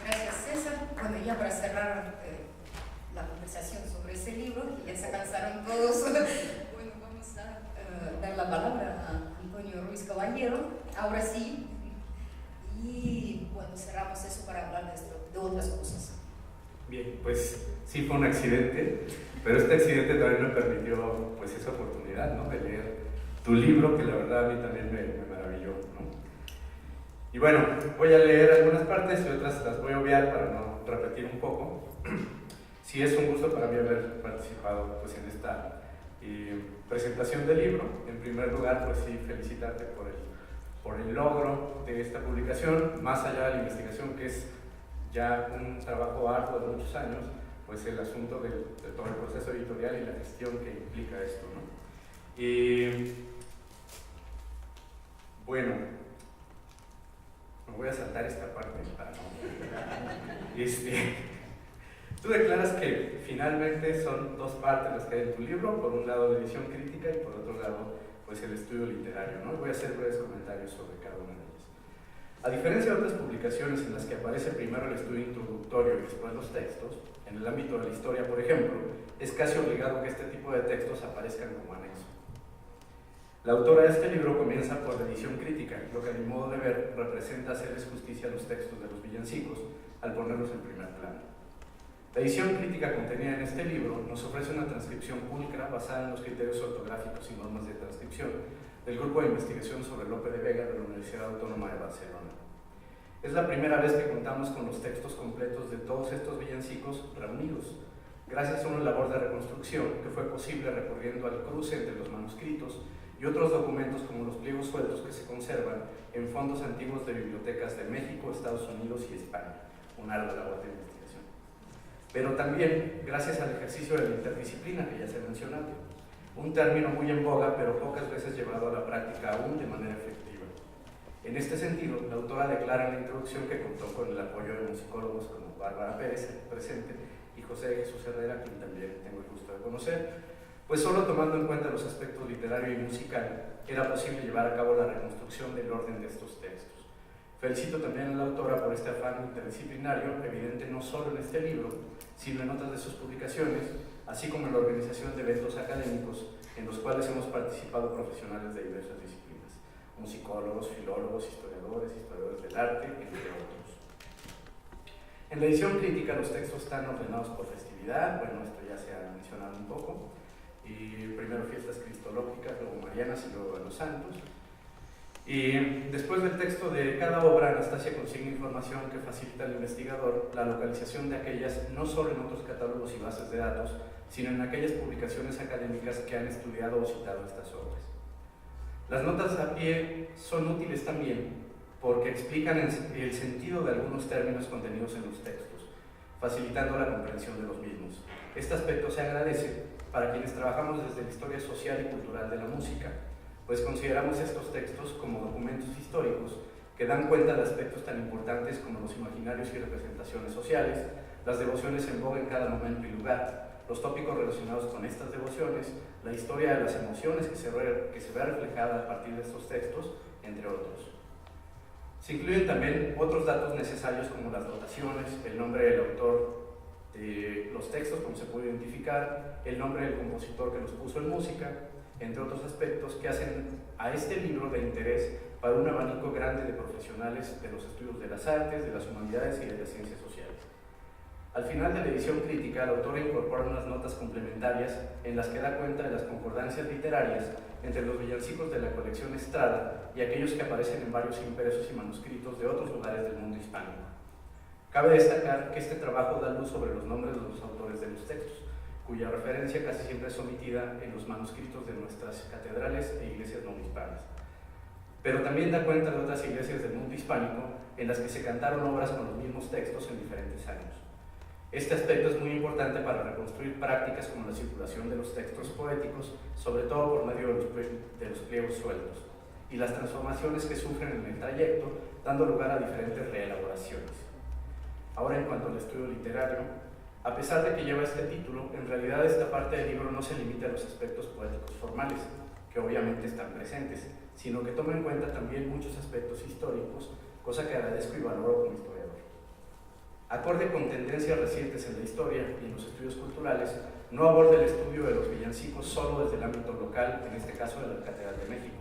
Gracias, César. Bueno, ya para cerrar la conversación sobre ese libro, que ya se cansaron todos, bueno, vamos a dar la palabra a Antonio Ruiz Caballero, ahora sí, y bueno, cerramos eso para hablar de otras cosas. Bien, pues sí fue un accidente, pero este accidente también me permitió pues esa oportunidad, ¿no?, de leer tu libro, que la verdad a mí también me maravilló, ¿no? Y bueno, voy a leer algunas partes y otras las voy a obviar para no repetir un poco. Sí, es un gusto para mí haber participado pues en esta presentación del libro. En primer lugar, pues sí, felicitarte por el logro de esta publicación, más allá de la investigación, que es ya un trabajo arduo de muchos años, pues el asunto de todo el proceso editorial y la gestión que implica esto, ¿no? Y bueno, me voy a saltar esta parte para no... Tú declaras que finalmente son dos partes las que hay en tu libro, por un lado la edición crítica y por otro lado pues el estudio literario, ¿no? Voy a hacer breves comentarios sobre cada una de ellas. A diferencia de otras publicaciones en las que aparece primero el estudio introductorio y después los textos, en el ámbito de la historia, por ejemplo, es casi obligado que este tipo de textos aparezcan como anexo. La autora de este libro comienza por la edición crítica, lo que a mi modo de ver representa hacerles justicia a los textos de los villancicos al ponerlos en primer plano. La edición crítica contenida en este libro nos ofrece una transcripción pulcra basada en los criterios ortográficos y normas de transcripción del Grupo de Investigación sobre Lope de Vega de la Universidad Autónoma de Barcelona. Es la primera vez que contamos con los textos completos de todos estos villancicos reunidos, gracias a una labor de reconstrucción que fue posible recurriendo al cruce entre los manuscritos y otros documentos como los pliegos sueltos que se conservan en fondos antiguos de bibliotecas de México, Estados Unidos y España, un ardua labor de investigación. Pero también gracias al ejercicio de la interdisciplina que ya se mencionó, un término muy en boga pero pocas veces llevado a la práctica aún de manera efectiva. En este sentido, la autora declara en la introducción que contó con el apoyo de musicólogos como Bárbara Pérez, presente, y José de Jesús Herrera, quien también tengo el gusto de conocer, pues solo tomando en cuenta los aspectos literario y musical era posible llevar a cabo la reconstrucción del orden de estos textos. Felicito también a la autora por este afán interdisciplinario, evidente no solo en este libro, sino en otras de sus publicaciones, así como en la organización de eventos académicos en los cuales hemos participado profesionales de diversas disciplinas, musicólogos, filólogos, historiadores del arte, entre otros. En la edición crítica los textos están ordenados por festividad, bueno, esto ya se ha mencionado un poco, y primero fiestas cristológicas, luego marianas y luego de los santos. Y después del texto de cada obra, Anastasia consigna información que facilita al investigador la localización de aquellas no solo en otros catálogos y bases de datos, sino en aquellas publicaciones académicas que han estudiado o citado estas obras. Las notas a pie son útiles también porque explican el sentido de algunos términos contenidos en los textos, facilitando la comprensión de los mismos. Este aspecto se agradece para quienes trabajamos desde la historia social y cultural de la música, pues consideramos estos textos como documentos históricos que dan cuenta de aspectos tan importantes como los imaginarios y representaciones sociales, las devociones en boga en cada momento y lugar, los tópicos relacionados con estas devociones, la historia de las emociones que se ve reflejada a partir de estos textos, entre otros. Se incluyen también otros datos necesarios como las dotaciones, el nombre del autor de los textos, como se puede identificar, el nombre del compositor que los puso en música, entre otros aspectos que hacen a este libro de interés para un abanico grande de profesionales de los estudios de las artes, de las humanidades y de las ciencias sociales. Al final de la edición crítica, la autora incorpora unas notas complementarias en las que da cuenta de las concordancias literarias entre los villancicos de la colección Estrada y aquellos que aparecen en varios impresos y manuscritos de otros lugares del mundo hispánico. Cabe destacar que este trabajo da luz sobre los nombres de los autores de los textos, cuya referencia casi siempre es omitida en los manuscritos de nuestras catedrales e iglesias no hispanas. Pero también da cuenta de otras iglesias del mundo hispánico en las que se cantaron obras con los mismos textos en diferentes años. Este aspecto es muy importante para reconstruir prácticas como la circulación de los textos poéticos, sobre todo por medio de los pliegos sueltos, y las transformaciones que sufren en el trayecto, dando lugar a diferentes reelaboraciones. Ahora, en cuanto al estudio literario, a pesar de que lleva este título, en realidad esta parte del libro no se limita a los aspectos poéticos formales, que obviamente están presentes, sino que toma en cuenta también muchos aspectos históricos, cosa que agradezco y valoro como historiador. Acorde con tendencias recientes en la historia y en los estudios culturales, no aborda el estudio de los villancicos solo desde el ámbito local, en este caso de la Catedral de México,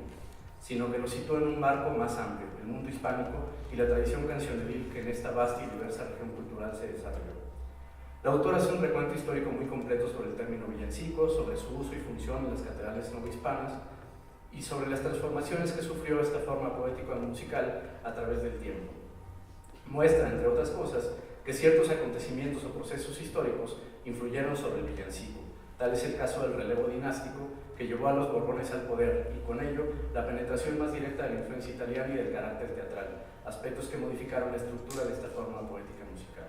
sino que lo sitúa en un marco más amplio, el mundo hispánico y la tradición cancioneril que en esta vasta y diversa región cultural se desarrolló. La autora hace un recuento histórico muy completo sobre el término villancico, sobre su uso y función en las catedrales novohispanas y sobre las transformaciones que sufrió esta forma poética musical a través del tiempo. Muestra, entre otras cosas, que ciertos acontecimientos o procesos históricos influyeron sobre el villancico. Tal es el caso del relevo dinástico que llevó a los Borbones al poder y con ello la penetración más directa de la influencia italiana y del carácter teatral, aspectos que modificaron la estructura de esta forma poética musical.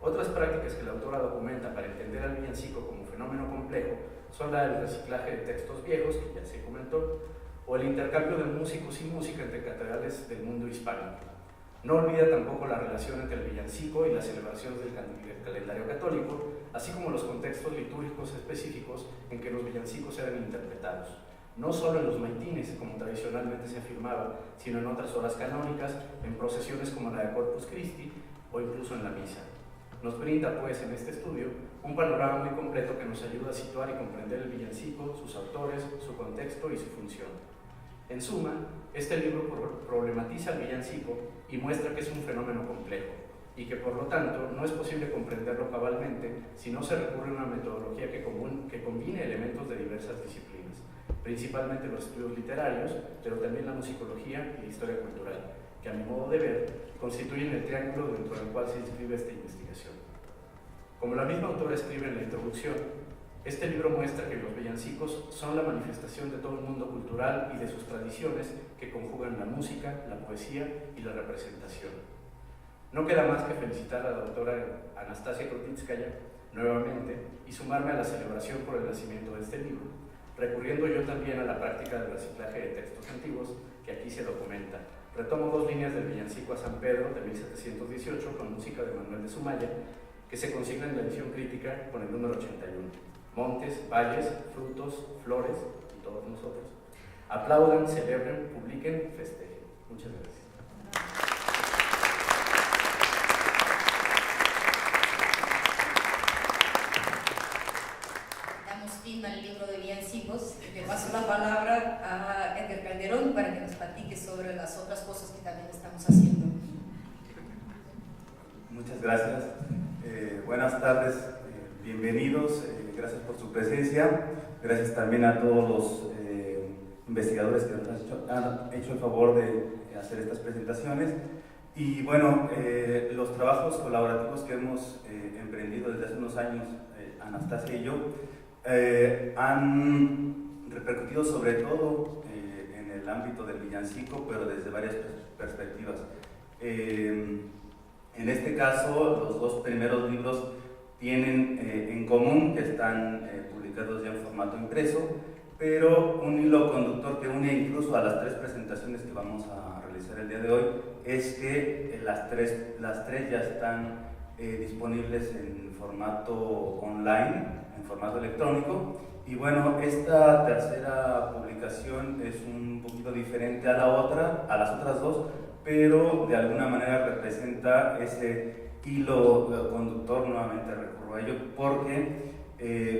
Otras prácticas que la autora documenta para entender al villancico como fenómeno complejo son la del reciclaje de textos viejos, que ya se comentó, o el intercambio de músicos y música entre catedrales del mundo hispánico. No olvida tampoco la relación entre el villancico y las celebraciones del calendario católico, así como los contextos litúrgicos específicos en que los villancicos eran interpretados, no solo en los maitines, como tradicionalmente se afirmaba, sino en otras horas canónicas, en procesiones como la de Corpus Christi o incluso en la misa. Nos brinda, pues, en este estudio, un panorama muy completo que nos ayuda a situar y comprender el villancico, sus autores, su contexto y su función. En suma, este libro problematiza el villancico y muestra que es un fenómeno complejo y que por lo tanto no es posible comprenderlo cabalmente si no se recurre a una metodología que combine elementos de diversas disciplinas, principalmente los estudios literarios, pero también la musicología y la historia cultural, que a mi modo de ver constituyen el triángulo dentro del cual se inscribe esta investigación. Como la misma autora escribe en la introducción, este libro muestra que los villancicos son la manifestación de todo el mundo cultural y de sus tradiciones que conjugan la música, la poesía y la representación. No queda más que felicitar a la doctora Anastasia Krutitskaya nuevamente y sumarme a la celebración por el nacimiento de este libro, recurriendo yo también a la práctica del reciclaje de textos antiguos que aquí se documenta. Retomo dos líneas del villancico a San Pedro de 1718 con música de Manuel de Sumaya, que se consigna en la edición crítica con el número 81. Montes, valles, frutos, flores y todos nosotros. Aplaudan, celebren, publiquen, festejen. Muchas gracias. Damos fin al libro de villancicos y le paso la palabra a Edgar Calderón para que nos platique sobre las otras cosas que también estamos haciendo. Muchas gracias. Buenas tardes, bienvenidos. Gracias por su presencia, gracias también a todos los investigadores que nos han hecho el favor de hacer estas presentaciones. Y bueno, los trabajos colaborativos que hemos emprendido desde hace unos años, Anastasia y yo, han repercutido sobre todo en el ámbito del villancico, pero desde varias perspectivas. En este caso, los dos primeros libros tienen en común que están publicados ya en formato impreso, pero un hilo conductor que une incluso a las tres presentaciones que vamos a realizar el día de hoy es que las tres ya están disponibles en formato online, en formato electrónico. Y bueno, esta tercera publicación es un poquito diferente a las otras dos, pero de alguna manera representa ese hilo conductor. Nuevamente recurro a ello porque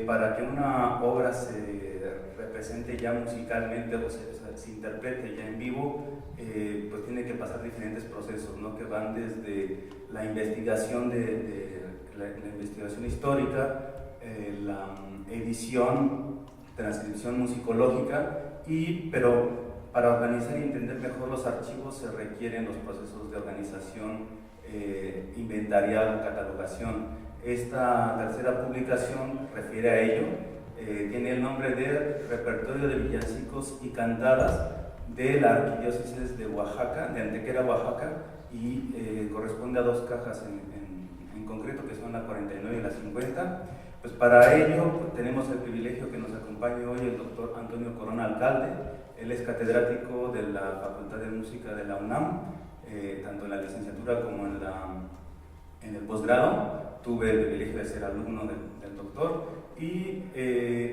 para que una obra se represente ya musicalmente o se interprete ya en vivo, pues tiene que pasar diferentes procesos, ¿no? Que van desde la investigación de la investigación histórica, la edición, transcripción musicológica, pero para organizar y entender mejor los archivos se requieren los procesos de organización, inventariado, catalogación. Esta tercera publicación refiere a ello, tiene el nombre de Repertorio de Villancicos y Cantadas de la Arquidiócesis de Oaxaca, de Antequera, Oaxaca, y corresponde a dos cajas en concreto, que son la 49 y la 50. Pues para ello pues, tenemos el privilegio que nos acompañe hoy el doctor Antonio Corona Alcalde. Él es catedrático de la Facultad de Música de la UNAM, tanto en la licenciatura como en el posgrado. Tuve el privilegio de ser alumno del doctor y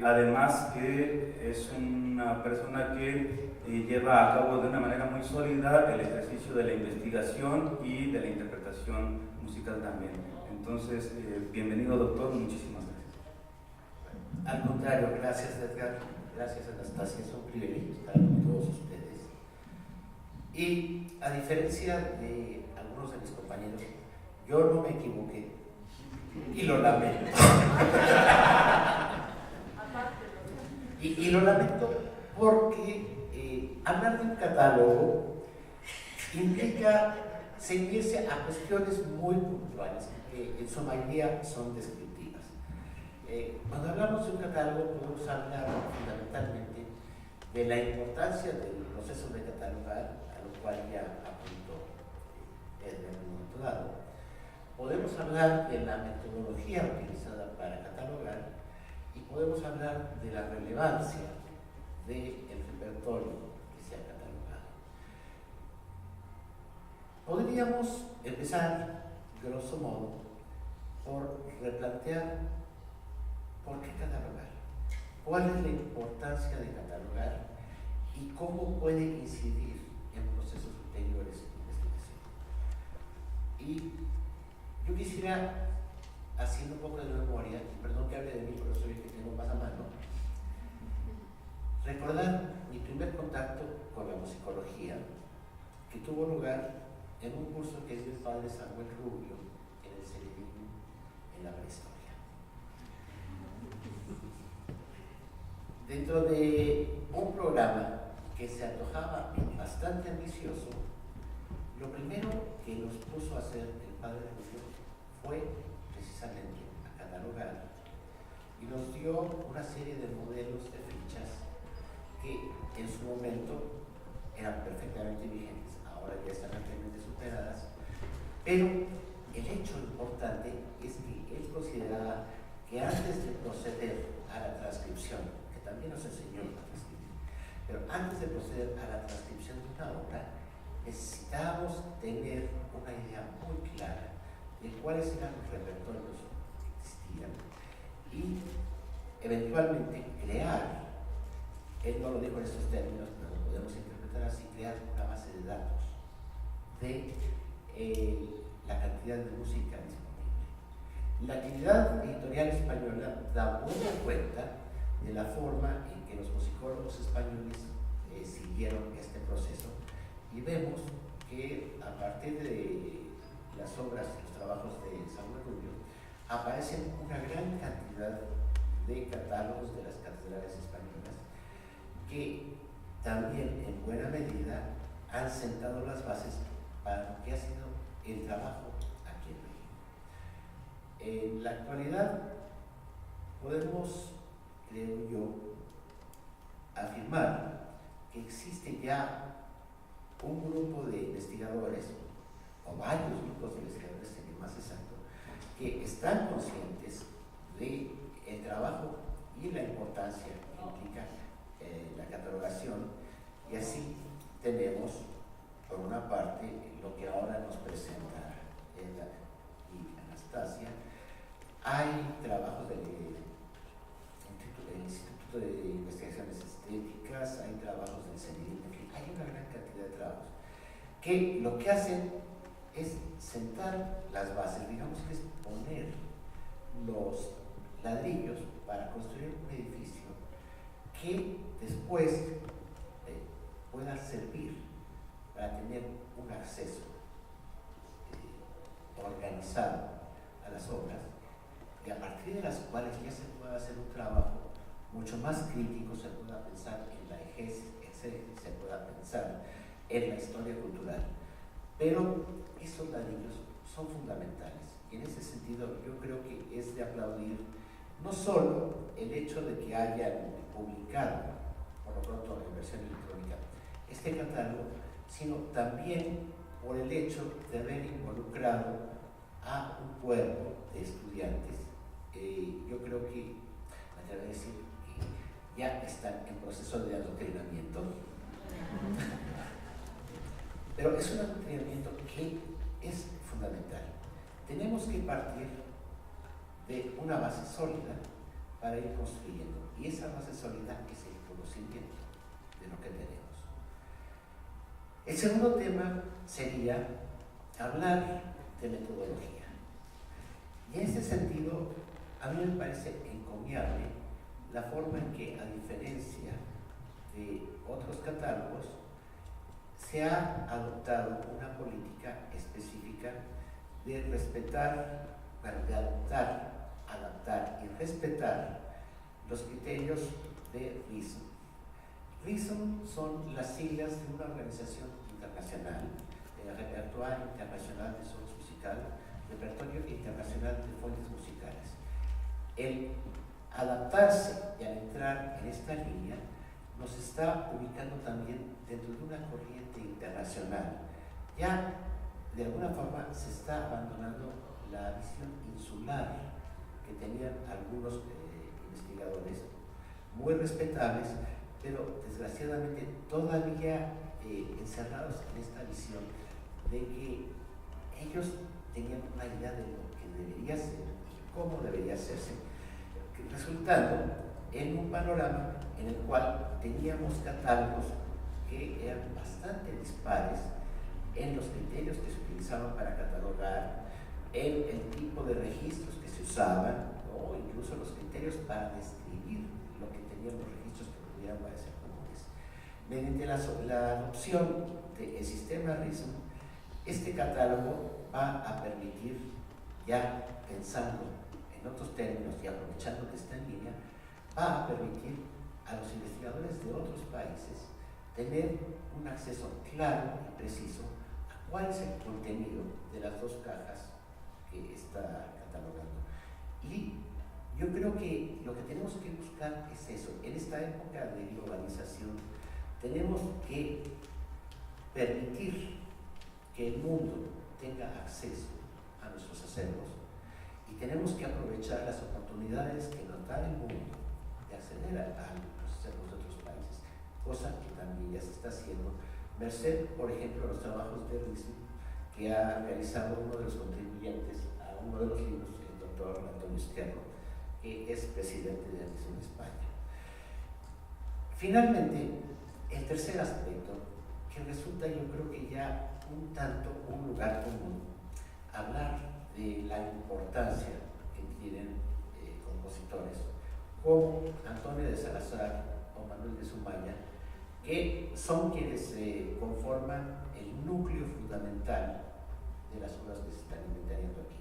además que es una persona que lleva a cabo de una manera muy sólida el ejercicio de la investigación y de la interpretación musical también. Entonces, bienvenido doctor, muchísimas gracias. Al contrario, gracias Edgar, gracias Anastasia, es un privilegio estar con todos ustedes. Y a diferencia de algunos de mis compañeros, yo no me equivoqué y lo lamento. y lo lamento porque hablar de un catálogo implica ceñirse a cuestiones muy puntuales, que en su mayoría son descriptivas. Cuando hablamos de un catálogo podemos hablar fundamentalmente de la importancia del proceso de catalogar, a lo cual ya apuntó en un momento dado. Podemos hablar de la metodología utilizada para catalogar y podemos hablar de la relevancia del repertorio que se ha catalogado. Podríamos empezar, grosso modo, por replantear por qué catalogar, cuál es la importancia de catalogar y cómo puede incidir en procesos ulteriores de investigación. Y yo quisiera, haciendo un poco de memoria, y perdón que hable de mí, pero soy el que tengo más a mano, recordar mi primer contacto con la musicología, que tuvo lugar en un curso que dio el padre Samuel Rubio en el Celedín, en la prehistoria. Dentro de un programa que se antojaba bastante ambicioso, lo primero que nos puso a hacer el padre Rubio fue precisamente a catalogar y nos dio una serie de modelos de fichas que en su momento eran perfectamente vigentes, ahora ya están ampliamente superadas, pero el hecho importante es que él consideraba que antes de proceder a la transcripción, que también nos enseñó a transcribir, pero antes de proceder a la transcripción de una obra, necesitábamos tener una idea muy clara de cuáles eran los repertorios que existían y eventualmente crear, él no lo dijo en estos términos, pero lo podemos interpretar así, crear una base de datos de la cantidad de música disponible. La actividad editorial española da buena cuenta de la forma en que los musicólogos españoles siguieron este proceso y vemos que a partir de las obras y los trabajos de Samuel Rubio aparecen una gran cantidad de catálogos de las catedrales españolas que también en buena medida han sentado las bases para lo que ha sido el trabajo aquí en México. En la actualidad podemos, creo yo, afirmar que existe ya un grupo de investigadores, o varios grupos de investigadores, sería más exacto, que están conscientes del trabajo y la importancia que implica la catalogación, y así tenemos, por una parte, lo que ahora nos presenta Eda y Anastasia. Hay trabajos del Instituto de Investigaciones Estéticas, hay trabajos del CENIDIM, hay una gran cantidad de trabajos que lo que hacen es sentar las bases, digamos que es poner los ladrillos para construir un edificio que después pueda servir para tener un acceso organizado a las obras y a partir de las cuales ya se puede hacer un trabajo mucho más crítico, se pueda pensar en la exégesis, se pueda pensar en la historia cultural. Pero estos ladrillos son fundamentales y en ese sentido yo creo que es de aplaudir no solo el hecho de que hayan publicado, por lo pronto en versión electrónica, este catálogo, sino también por el hecho de haber involucrado a un cuerpo de estudiantes. Yo creo que, me atrevo a decir, que ya están en proceso de adoctrinamiento. Pero es un adoctrinamiento que es fundamental. Tenemos que partir de una base sólida para ir construyendo. Y esa base sólida es el conocimiento de lo que tenemos. El segundo tema sería hablar de metodología. Y en ese sentido, a mí me parece encomiable la forma en que, a diferencia de otros catálogos, se ha adoptado una política específica de respetar, de adaptar y respetar los criterios de RISM. RISM son las siglas de una organización internacional, el Repertorio Internacional de Sons Musical, Repertorio Internacional de Fuentes Musicales. El adaptarse y al entrar en esta línea nos está ubicando también dentro de una corriente internacional. Ya de alguna forma se está abandonando la visión insular que tenían algunos investigadores muy respetables, pero desgraciadamente todavía encerrados en esta visión de que ellos tenían una idea de lo que debería ser y cómo debería hacerse, resultando en un panorama en el cual teníamos catálogos que eran bastante dispares en los criterios que se utilizaban para catalogar, en el tipo de registros que se usaban, o incluso los criterios para describir lo que tenían los registros que pudieran parecer comunes. Mediante la adopción del sistema RISM, este catálogo va a permitir, ya pensando en otros términos y aprovechando que está en línea, va a permitir a los investigadores de otros países tener un acceso claro y preciso a cuál es el contenido de las dos cajas que está catalogando. Y yo creo que lo que tenemos que buscar es eso. En esta época de globalización tenemos que permitir que el mundo tenga acceso a nuestros acervos y tenemos que aprovechar las oportunidades que nos da el mundo de acceder a los acervos de otros países, cosa que también ya se está haciendo, merced, por ejemplo, a los trabajos de RISM que ha realizado uno de los contribuyentes a uno de los libros, el doctor Antonio Izquierdo, que es presidente de RISM en España. Finalmente, el tercer aspecto, que resulta, yo creo que ya un tanto un lugar común, hablar de la importancia que tienen compositores como Antonio de Salazar o Manuel de Sumaya, que son quienes conforman el núcleo fundamental de las obras que se están inventariando aquí.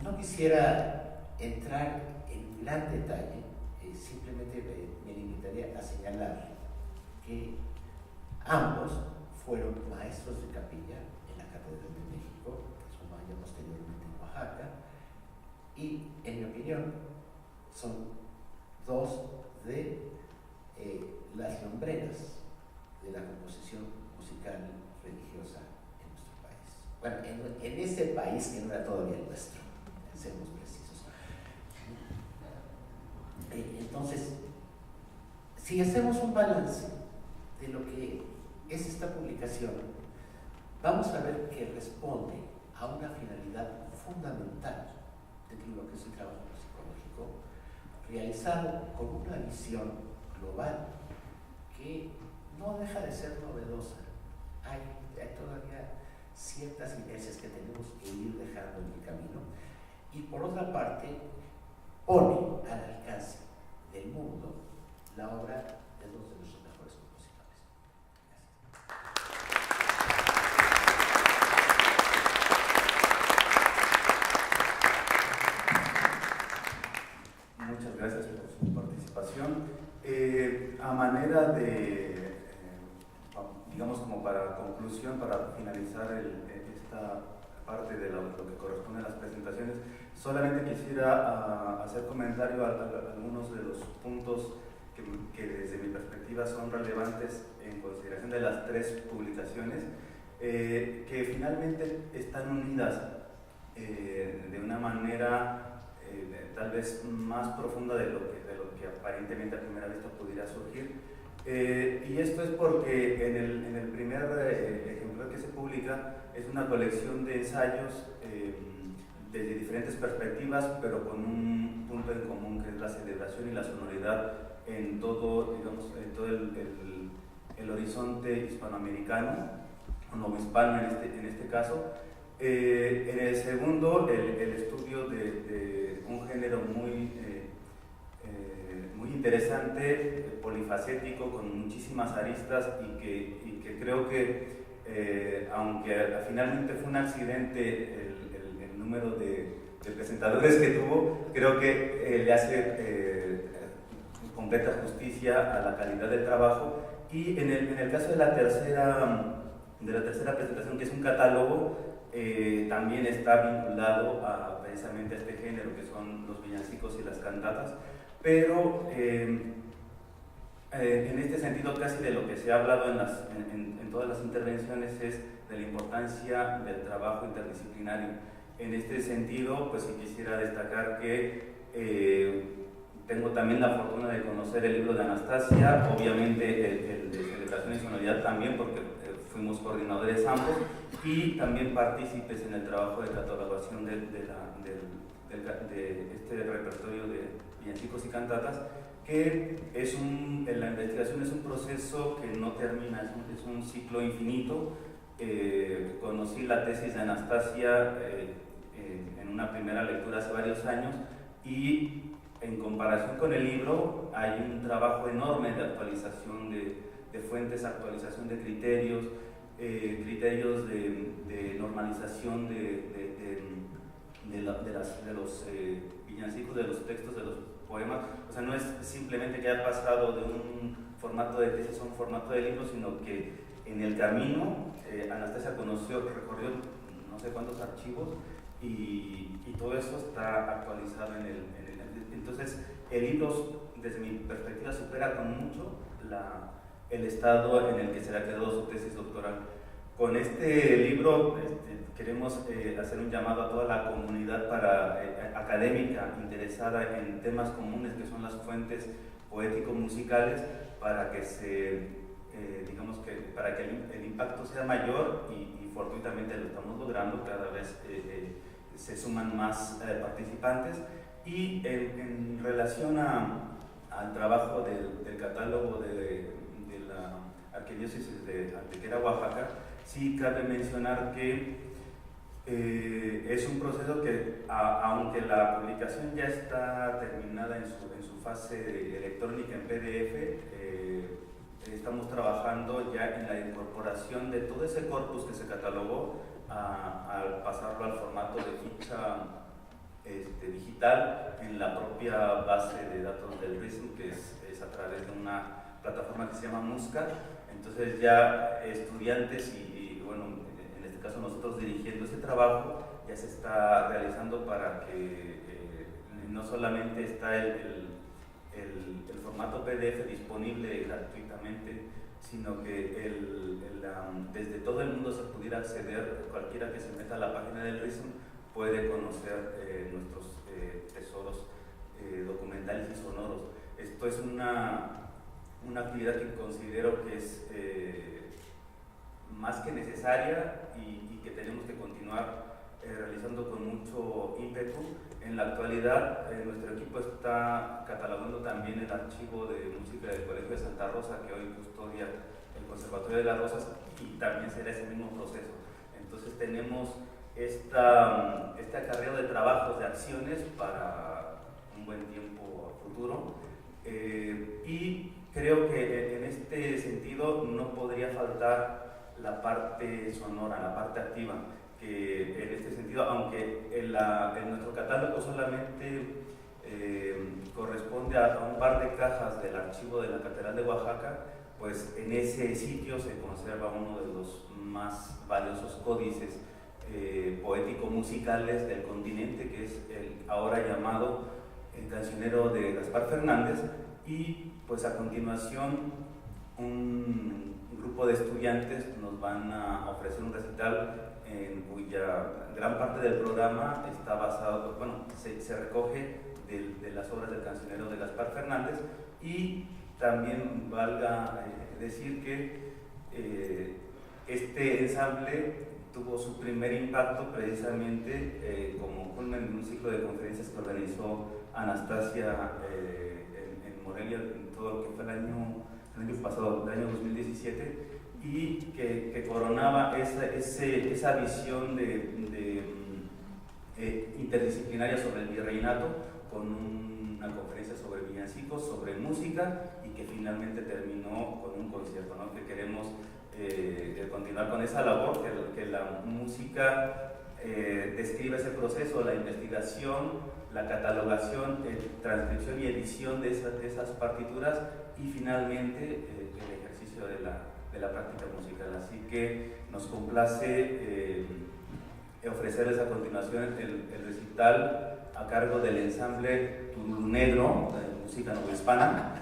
No quisiera entrar en gran detalle, simplemente me limitaría a señalar que ambos fueron maestros de capilla en la Catedral de México, Sumaya posteriormente en Oaxaca, y en mi opinión son dos de las lumbreras de la composición musical religiosa en nuestro país. Bueno, en ese país que no era todavía el nuestro, seamos precisos. Entonces, si hacemos un balance de lo que es esta publicación, vamos a ver que responde a una finalidad fundamental dentro de lo que es el trabajo psicológico, realizado con una visión global que no deja de ser novedosa. Hay todavía ciertas inercias que tenemos que ir dejando en el camino, y por otra parte pone al alcance del mundo la obra de dos de nuestros mejores compositores. Gracias. manera de, digamos como para conclusión, para finalizar esta parte de lo que corresponde a las presentaciones, solamente quisiera hacer comentario a algunos de los puntos que desde mi perspectiva son relevantes en consideración de las tres publicaciones, que finalmente están unidas de una manera tal vez más profunda de lo que aparentemente a primera vista pudiera surgir. Y esto es porque en el primer ejemplar que se publica es una colección de ensayos desde diferentes perspectivas, pero con un punto en común, que es la celebración y la sonoridad en todo, digamos, en todo el horizonte hispanoamericano, o novohispano en este caso. En el segundo, el estudio de un género muy interesante, polifacético, con muchísimas aristas y que creo que, aunque finalmente fue un accidente el número de presentadores que tuvo, creo que le hace completa justicia a la calidad del trabajo. Y en el caso de la tercera presentación, que es un catálogo, también está vinculado precisamente a este género, que son los villancicos y las cantatas, pero en este sentido casi de lo que se ha hablado en todas las intervenciones es de la importancia del trabajo interdisciplinario. En este sentido, pues sí quisiera destacar que tengo también la fortuna de conocer el libro de Anastasia, obviamente el de Celebración y Sonoridad también, porque fuimos coordinadores ambos, y también partícipes en el trabajo de catalogación de este repertorio de villancicos y cantatas, que en la investigación es un proceso que no termina, es un ciclo infinito. Conocí la tesis de Anastasia en una primera lectura hace varios años, y en comparación con el libro hay un trabajo enorme de actualización de fuentes, actualización de criterios, de normalización de los villancicos, de los textos, de los poemas. O sea, no es simplemente que haya pasado de un formato de tesis a un formato de libro, sino que en el camino Anastasia recorrió no sé cuántos archivos, y todo eso está actualizado entonces el libro, desde mi perspectiva, supera con mucho el estado en el que se le ha quedado su tesis doctoral. Con este libro queremos hacer un llamado a toda la comunidad académica interesada en temas comunes, que son las fuentes poético-musicales, para que para que el impacto sea mayor, y fortuitamente lo estamos logrando. Cada vez se suman más participantes. Y en relación al trabajo del catálogo de la Arquidiócesis de Antequera, Oaxaca, sí cabe mencionar que es un proceso que, aunque la publicación ya está terminada en su fase electrónica en PDF, estamos trabajando ya en la incorporación de todo ese corpus que se catalogó, al pasarlo al formato de ficha digital en la propia base de datos del RISM, que es a través de una plataforma que se llama Musca. Entonces ya estudiantes y bueno, en este caso nosotros dirigiendo este trabajo, ya se está realizando para que no solamente está el formato PDF disponible gratuitamente, sino que desde todo el mundo se pudiera acceder. Cualquiera que se meta a la página del RISM puede conocer nuestros tesoros documentales y sonoros. Esto es una actividad que considero que es más que necesaria, y que tenemos que continuar realizando con mucho ímpetu. En la actualidad nuestro equipo está catalogando también el archivo de música del Colegio de Santa Rosa, que hoy custodia el Conservatorio de las Rosas, y también será ese mismo proceso. Entonces tenemos este acarreo de trabajos, de acciones para un buen tiempo a futuro, y creo que en este sentido no podría faltar la parte sonora, la parte activa, que en este sentido, aunque en nuestro catálogo solamente corresponde a un par de cajas del archivo de la Catedral de Oaxaca. Pues en ese sitio se conserva uno de los más valiosos códices poético-musicales del continente, que es el ahora llamado El Cancionero de Gaspar Fernández, y pues a continuación un grupo de estudiantes nos van a ofrecer un recital en cuya gran parte del programa está basado, bueno, se recoge de las obras del Cancionero de Gaspar Fernández, y también valga decir que este ensamble tuvo su primer impacto precisamente como culmen en un ciclo de conferencias que organizó Anastasia en Morelia en todo lo que fue el año pasado, el año 2017, y que coronaba esa visión interdisciplinaria sobre el virreinato con una conferencia sobre villancicos, sobre música, y que finalmente terminó con un concierto, ¿no? Que queremos continuar con esa labor, que la música describe ese proceso, la investigación, la catalogación, transcripción y edición de esas partituras, y finalmente el ejercicio de la práctica musical. Así que nos complace ofrecerles a continuación el recital a cargo del ensamble Tululú Negro, de música novohispana.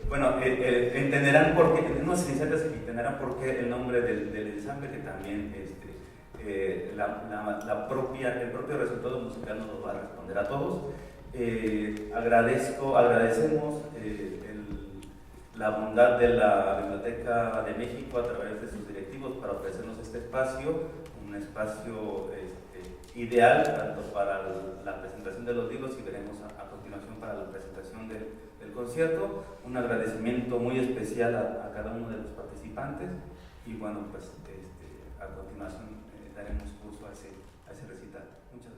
Bueno, entenderán por qué, en unos instantes entenderán por qué el nombre del ensamble, que también el propio resultado musical nos lo va a responder a todos. Agradecemos la bondad de la Biblioteca de México a través de sus directivos para ofrecernos este espacio, un espacio ideal tanto para la presentación de los libros, y veremos a continuación para la presentación del concierto. Un agradecimiento muy especial a cada uno de los participantes, y bueno, pues a continuación daremos curso a ese recital. Muchas gracias.